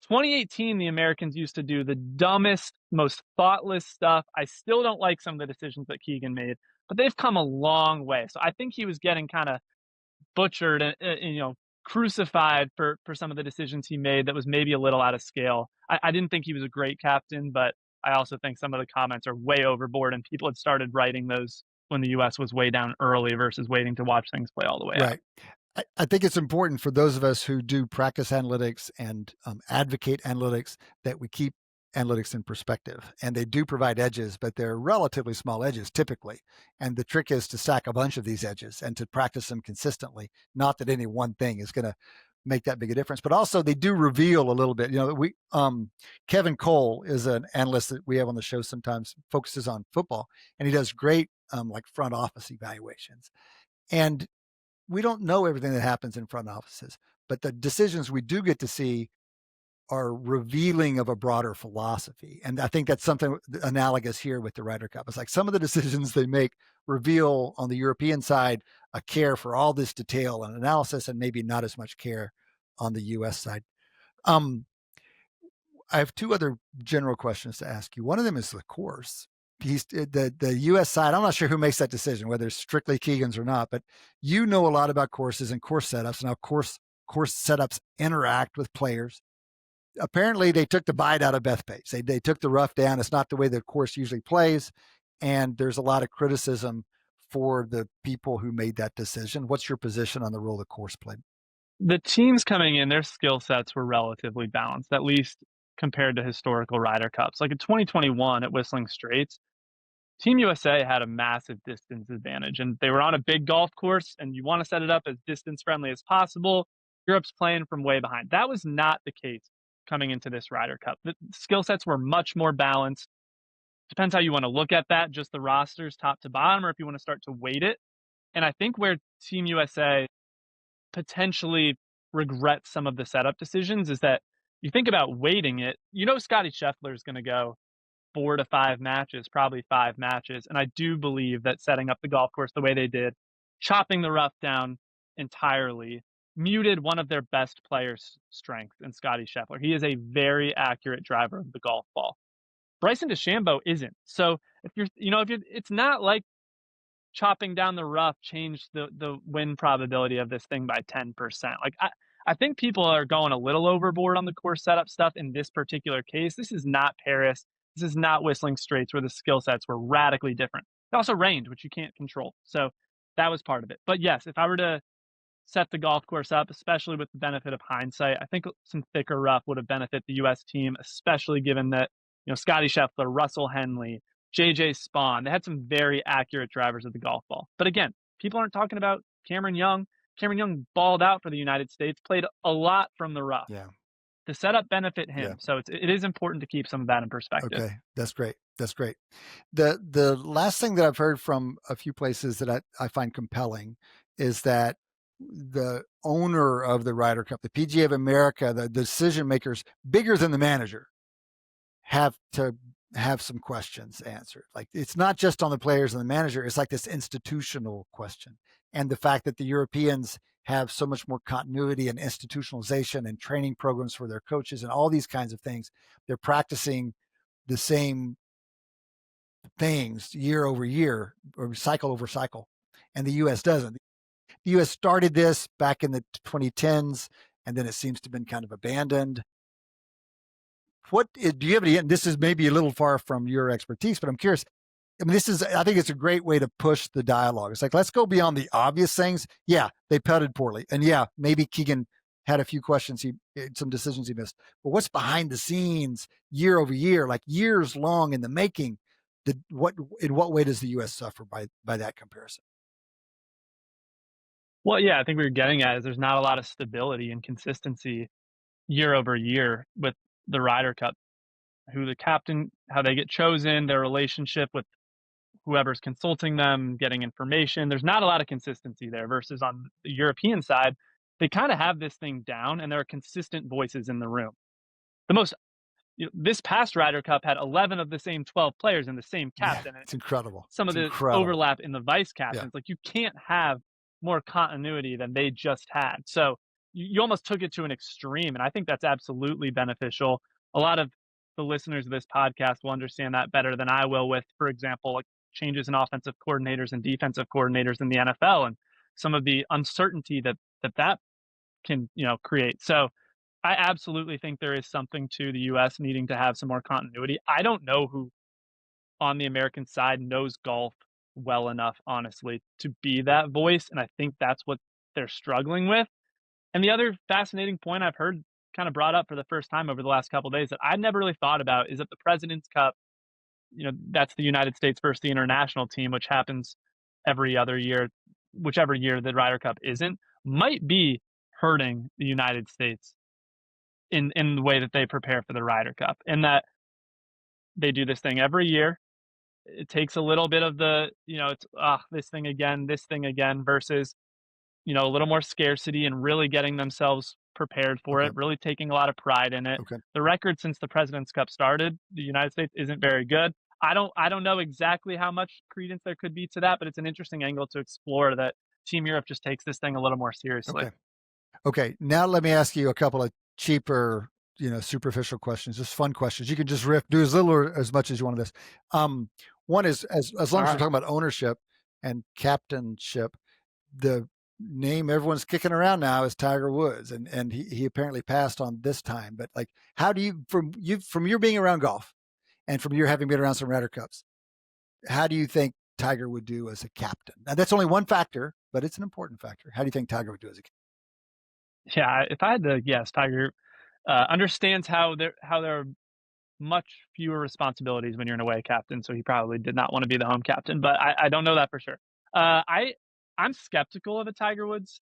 2018, the Americans used to do the dumbest, most thoughtless stuff. I still don't like some of the decisions that Keegan made, but they've come a long way. So I think he was getting kind of butchered and crucified for some of the decisions he made that was maybe a little out of scale. I didn't think he was a great captain, but I also think some of the comments are way overboard, and people had started writing those when the U.S. was way down early versus waiting to watch things play all the way out. Right. I think it's important for those of us who do practice analytics and advocate analytics that we keep analytics in perspective. And they do provide edges, but they're relatively small edges typically. And the trick is to stack a bunch of these edges and to practice them consistently. Not that any one thing is going to make that big a difference, but also they do reveal a little bit. Kevin Cole is an analyst that we have on the show sometimes, focuses on football, and he does great like front office evaluations. And we don't know everything that happens in front offices, but the decisions we do get to see are revealing of a broader philosophy. And I think that's something analogous here with the Ryder Cup. It's like some of the decisions they make reveal on the European side a care for all this detail and analysis, and maybe not as much care on the US side. I have two other general questions to ask you. One of them is the course. The U.S. side, I'm not sure who makes that decision, whether it's strictly Keegan's or not, but you know a lot about courses and course setups, and how course setups interact with players. Apparently, they took the bite out of Bethpage. They took the rough down. It's not the way the course usually plays, and there's a lot of criticism for the people who made that decision. What's your position on the role the course played? The teams coming in, their skill sets were relatively balanced, at least compared to historical Ryder Cups. Like in 2021 at Whistling Straits, Team USA had a massive distance advantage, and they were on a big golf course, and you want to set it up as distance friendly as possible. Europe's playing from way behind. That was not the case coming into this Ryder Cup. The skill sets were much more balanced. Depends how you want to look at that, just the rosters top to bottom, or if you want to start to weight it. And I think where Team USA potentially regrets some of the setup decisions is that you think about weighting it. Scotty Scheffler is going to go 4 to 5 matches, probably 5 matches. And I do believe that setting up the golf course the way they did, chopping the rough down entirely, muted one of their best players' strengths in Scotty Scheffler. He is a very accurate driver of the golf ball. Bryson DeChambeau isn't. So it's not like chopping down the rough changed the win probability of this thing by 10%. Like I think people are going a little overboard on the course setup stuff in this particular case. This is not Paris. This is not Whistling Straits where the skill sets were radically different. It also rained, which you can't control. So that was part of it. But yes, if I were to set the golf course up, especially with the benefit of hindsight, I think some thicker rough would have benefited the U.S. team, especially given that, Scotty Scheffler, Russell Henley, JJ Spawn, they had some very accurate drivers of the golf ball. But again, people aren't talking about Cameron Young. Cameron Young balled out for the United States, played a lot from the rough. Yeah. The setup benefit him. Yeah. So it is important to keep some of that in perspective. Okay. That's great. That's great. The last thing that I've heard from a few places that I find compelling is that the owner of the Ryder Cup, the PGA of America, the decision makers bigger than the manager, have to have some questions answered. Like, it's not just on the players and the manager. It's like this institutional question. And the fact that the Europeans have so much more continuity and institutionalization and training programs for their coaches and all these kinds of things. They're practicing the same things year over year or cycle over cycle. And the U.S. doesn't. The U.S. started this back in the 2010s, and then it seems to have been kind of abandoned. Do you have any, and this is maybe a little far from your expertise, but I'm curious. I mean, I think it's a great way to push the dialogue. It's like, let's go beyond the obvious things. Yeah, they putted poorly. And yeah, maybe Keegan had a few questions, some decisions he missed. But what's behind the scenes year over year, like years long in the making? In what way does the U.S. suffer by that comparison? Well, yeah, I think we were getting at is there's not a lot of stability and consistency year over year with the Ryder Cup, who the captain, how they get chosen, their relationship with whoever's consulting them, getting information. There's not a lot of consistency there versus on the European side, they kind of have this thing down and there are consistent voices in the room. The most this past Ryder Cup had 11 of the same 12 players and the same captain. It's incredible. Some of the overlap in the vice captains. Like you can't have more continuity than they just had. So you almost took it to an extreme. And I think that's absolutely beneficial. A lot of the listeners of this podcast will understand that better than I will with, for example, like changes in offensive coordinators and defensive coordinators in the NFL and some of the uncertainty that can, create. So I absolutely think there is something to the U.S. needing to have some more continuity. I don't know who on the American side knows golf well enough, honestly, to be that voice. And I think that's what they're struggling with. And the other fascinating point I've heard kind of brought up for the first time over the last couple of days that I'd never really thought about is that the President's Cup, that's the United States versus the international team, which happens every other year, whichever year the Ryder Cup isn't, might be hurting the United States in the way that they prepare for the Ryder Cup, and that they do this thing every year. It takes a little bit of the, it's this thing again versus, a little more scarcity and really getting themselves prepared for it, really taking a lot of pride in it. The record since the President's Cup started, the United States isn't very good. I don't know exactly how much credence there could be to that, but it's an interesting angle to explore that Team Europe just takes this thing a little more seriously. Okay. Now let me ask you a couple of cheaper, superficial questions, just fun questions. You can just riff, do as little or as much as you want of this. One is as long as we're talking about ownership and captainship, the name everyone's kicking around now is Tiger Woods, and he apparently passed on this time. But like, how do you from your being around golf and from your having been around some Ryder Cups, how do you think Tiger would do as a captain? Now that's only one factor, but it's an important factor. How do you think Tiger would do as a captain? Yeah, if I had to guess, Tiger understands how there are much fewer responsibilities when you're an away captain, so he probably did not want to be the home captain, but I don't know that for sure. I'm skeptical of a Tiger Woods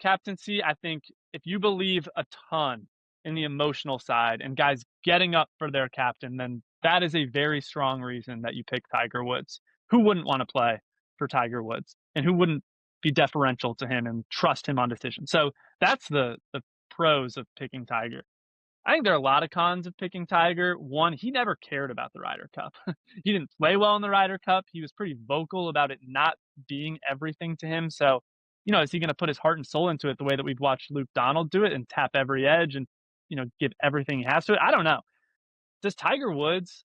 captaincy. I think if you believe a ton in the emotional side and guys getting up for their captain, then that is a very strong reason that you pick Tiger Woods. Who wouldn't want to play for Tiger Woods? And who wouldn't be deferential to him and trust him on decisions? So that's the pros of picking Tiger. I think there are a lot of cons of picking Tiger. One, he never cared about the Ryder Cup. He didn't play well in the Ryder Cup. He was pretty vocal about it not being everything to him. So, is he going to put his heart and soul into it the way that we've watched Luke Donald do it and tap every edge and, give everything he has to it? I don't know. Does Tiger Woods,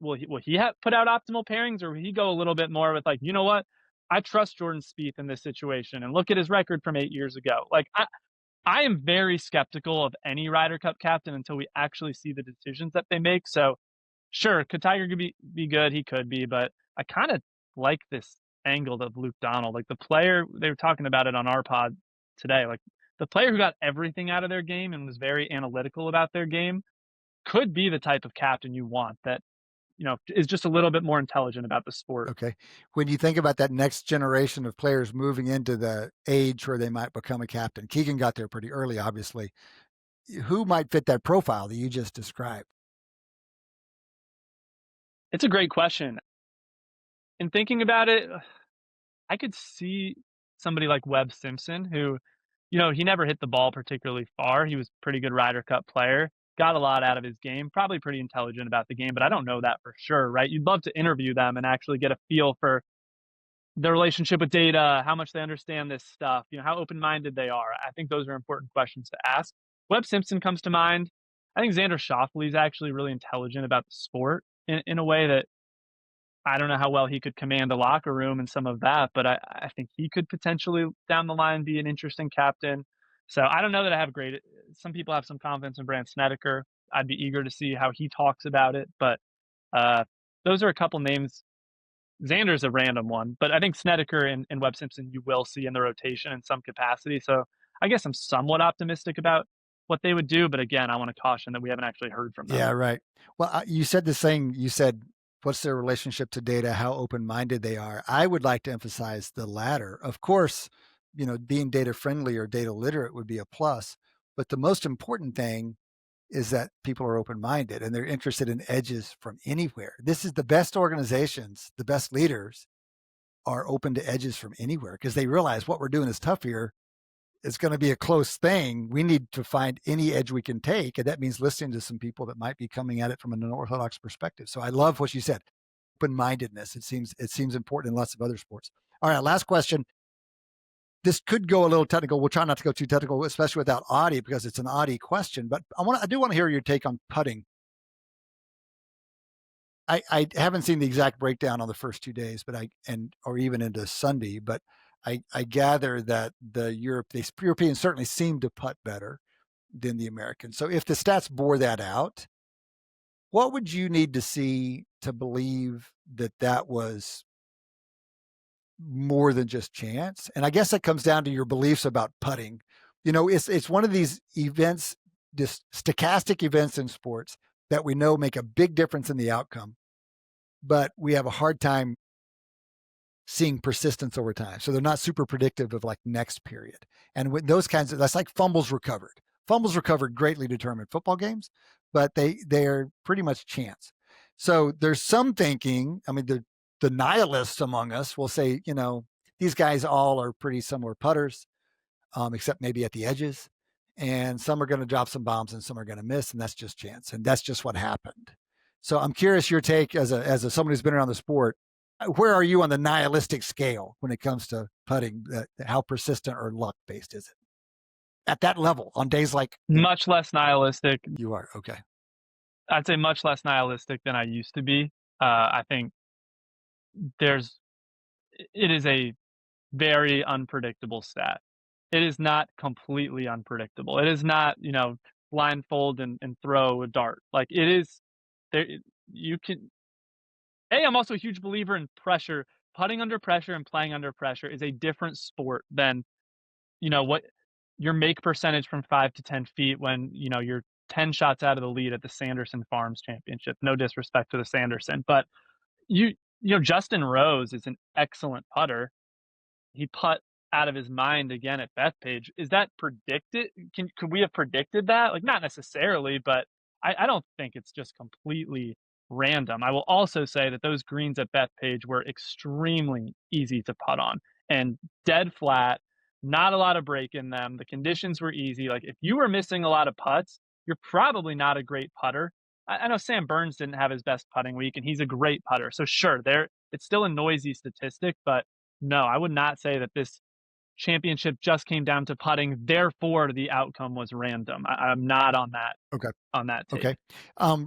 will he put out optimal pairings, or will he go a little bit more with like, you know what? I trust Jordan Spieth in this situation and look at his record from 8 years ago. Like, I am very skeptical of any Ryder Cup captain until we actually see the decisions that they make. So sure, could Tiger be good? He could be, but I kind of like this angle of Luke Donald. Like the player, they were talking about it on our pod today, like the player who got everything out of their game and was very analytical about their game could be the type of captain you want that, is just a little bit more intelligent about the sport. Okay. When you think about that next generation of players moving into the age where they might become a captain, Keegan got there pretty early, obviously. Who might fit that profile that you just described? It's a great question. In thinking about it, I could see somebody like Webb Simpson, who, he never hit the ball particularly far. He was a pretty good Ryder Cup player. Got a lot out of his game, probably pretty intelligent about the game, but I don't know that for sure, right? You'd love to interview them and actually get a feel for their relationship with data, how much they understand this stuff, how open-minded they are. I think those are important questions to ask. Webb Simpson comes to mind. I think Xander Schauffele is actually really intelligent about the sport in a way that I don't know how well he could command a locker room and some of that, but I think he could potentially down the line be an interesting captain. So I don't know that I have some people have some confidence in Brandt Snedeker. I'd be eager to see how he talks about it, but those are a couple names. Xander's a random one, but I think Snedeker and Webb Simpson you will see in the rotation in some capacity. So I guess I'm somewhat optimistic about what they would do, but again, I want to caution that we haven't actually heard from them. Yeah, right. Well, you said this thing, you said, what's their relationship to data, how open-minded they are. I would like to emphasize the latter. Of course, being data friendly or data literate would be a plus, But the most important thing is that people are open-minded and they're interested in edges from anywhere. This is the best organizations, the best leaders are open to edges from anywhere because they realize what we're doing is tough here. It's going to be a close thing. We need to find any edge we can take. And that means listening to some people that might be coming at it from an unorthodox perspective. So I love what you said. Open-mindedness. It seems important in lots of other sports. All right, last question. This could go a little technical. We'll try not to go too technical, especially without Adi, because it's an Adi question. But I do want to hear your take on putting. I haven't seen the exact breakdown on the first 2 days, but or even into Sunday. But I gather that the Europeans certainly seem to putt better than the Americans. So if the stats bore that out, what would you need to see to believe that was more than just chance? And I guess that comes down to your beliefs about putting. It's one of these events, this stochastic events in sports that we know make a big difference in the outcome, but we have a hard time seeing persistence over time. So they're not super predictive of like next period. And with those kinds of, that's like fumbles recovered. Fumbles recovered greatly determine football games, but they're pretty much chance. So there's some thinking, I mean, the nihilists among us will say, these guys all are pretty similar putters, except maybe at the edges. And some are going to drop some bombs and some are going to miss. And that's just chance. And that's just what happened. So I'm curious your take as someone who's been around the sport. Where are you on the nihilistic scale when it comes to putting? How persistent or luck based is it at that level on days like? Much less nihilistic. You are. Okay. I'd say much less nihilistic than I used to be. I think it is a very unpredictable stat. It is not completely unpredictable. It is not, blindfold and throw a dart. Like it is there. I'm also a huge believer in pressure. Putting under pressure and playing under pressure is a different sport than, what your make percentage from 5 to 10 feet when, you're 10 shots out of the lead at the Sanderson Farms Championship. No disrespect to the Sanderson, but Justin Rose is an excellent putter. He putt out of his mind again at Bethpage. Is that predicted? Could we have predicted that? Like, not necessarily, but I don't think it's just completely random. I will also say that those greens at Bethpage were extremely easy to putt on and dead flat, not a lot of break in them. The conditions were easy. Like if you were missing a lot of putts, you're probably not a great putter. I know Sam Burns didn't have his best putting week and he's a great putter. So sure, it's still a noisy statistic, but no, I would not say that this championship just came down to putting, therefore the outcome was random. I'm not on that. Okay. On that take. Okay.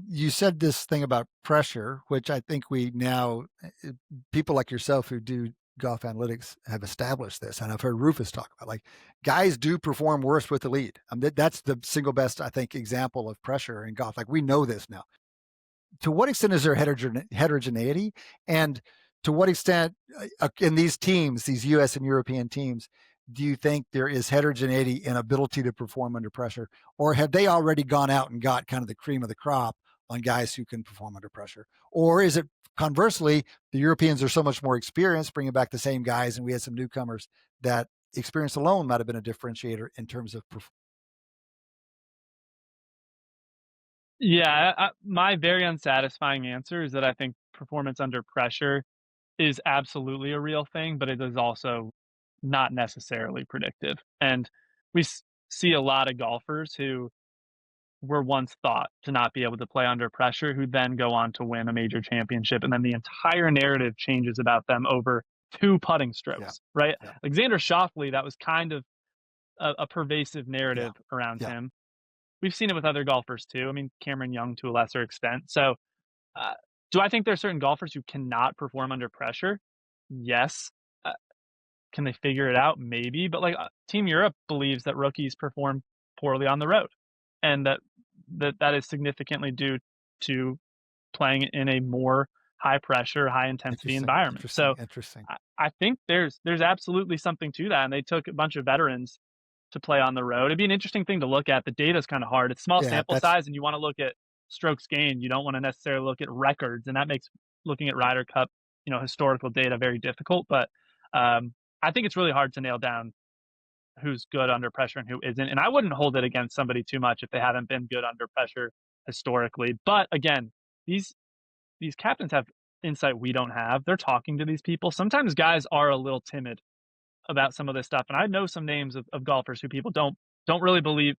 You said this thing about pressure, which I think we now, people like yourself who do golf analytics have established this. And I've heard Rufus talk about like guys do perform worse with the lead. That's the single best, I think, example of pressure in golf. Like we know this now. To what extent is there heterogeneity? And to what extent in these teams, these US and European teams, do you think there is heterogeneity in ability to perform under pressure? Or have they already gone out and got kind of the cream of the crop on guys who can perform under pressure? Or is it conversely, the Europeans are so much more experienced, bringing back the same guys, and we had some newcomers that experience alone might have been a differentiator in terms of performance? Yeah, my very unsatisfying answer is that I think performance under pressure is absolutely a real thing, but it is also not necessarily predictive. And we see a lot of golfers who were once thought to not be able to play under pressure, who then go on to win a major championship. And then the entire narrative changes about them over 2 putting strokes, right? Yeah. Alexander Schauffele, that was kind of a pervasive narrative around him. We've seen it with other golfers too. I mean, Cameron Young to a lesser extent. So do I think there are certain golfers who cannot perform under pressure? Yes. Can they figure it out? Maybe. But like Team Europe believes that rookies perform poorly on the road, and that is significantly due to playing in a more high pressure, high intensity environment. So I think there's absolutely something to that. And they took a bunch of veterans to play on the road. It'd be an interesting thing to look at. The data is kind of hard. It's small sample size, and you want to look at strokes gained. You don't want to necessarily look at records, and that makes looking at Ryder Cup, historical data very difficult. But I think it's really hard to nail down who's good under pressure and who isn't. And I wouldn't hold it against somebody too much if they haven't been good under pressure historically. But again, these captains have insight we don't have. They're talking to these people. Sometimes guys are a little timid about some of this stuff. And I know some names of golfers who people don't really believe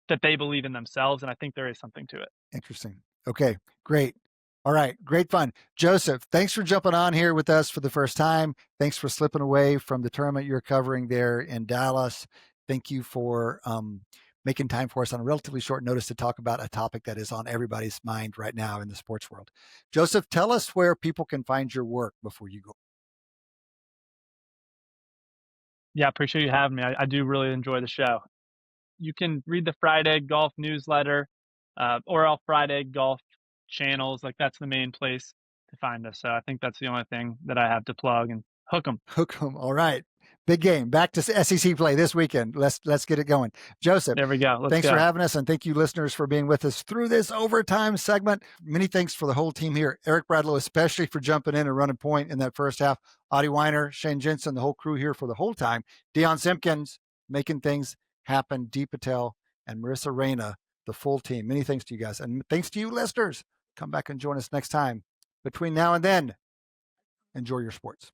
that they believe in themselves. And I think there is something to it. Interesting. Okay, great. All right, great fun. Joseph, thanks for jumping on here with us for the first time. Thanks for slipping away from the tournament you're covering there in Dallas. Thank you for making time for us on a relatively short notice to talk about a topic that is on everybody's mind right now in the sports world. Joseph, tell us where people can find your work before you go. Yeah, appreciate you having me. I do really enjoy the show. You can read the Friday Golf newsletter or our Friday Golf channels. Like, that's the main place to find us. So I think that's the only thing that I have to plug, and hook 'em. Hook 'em. All right. Big game. Back to SEC play this weekend. Let's get it going. Joseph, there we go. Thanks for having us, and thank you, listeners, for being with us through this overtime segment. Many thanks for the whole team here. Eric Bradlow, especially for jumping in and running point in that first half. Adi Wyner, Shane Jensen, the whole crew here for the whole time. Deion Simpkins making things happen. Dee Patel and Marissa Reyna, the full team. Many thanks to you guys, and thanks to you, listeners. Come back and join us next time. Between now and then, enjoy your sports.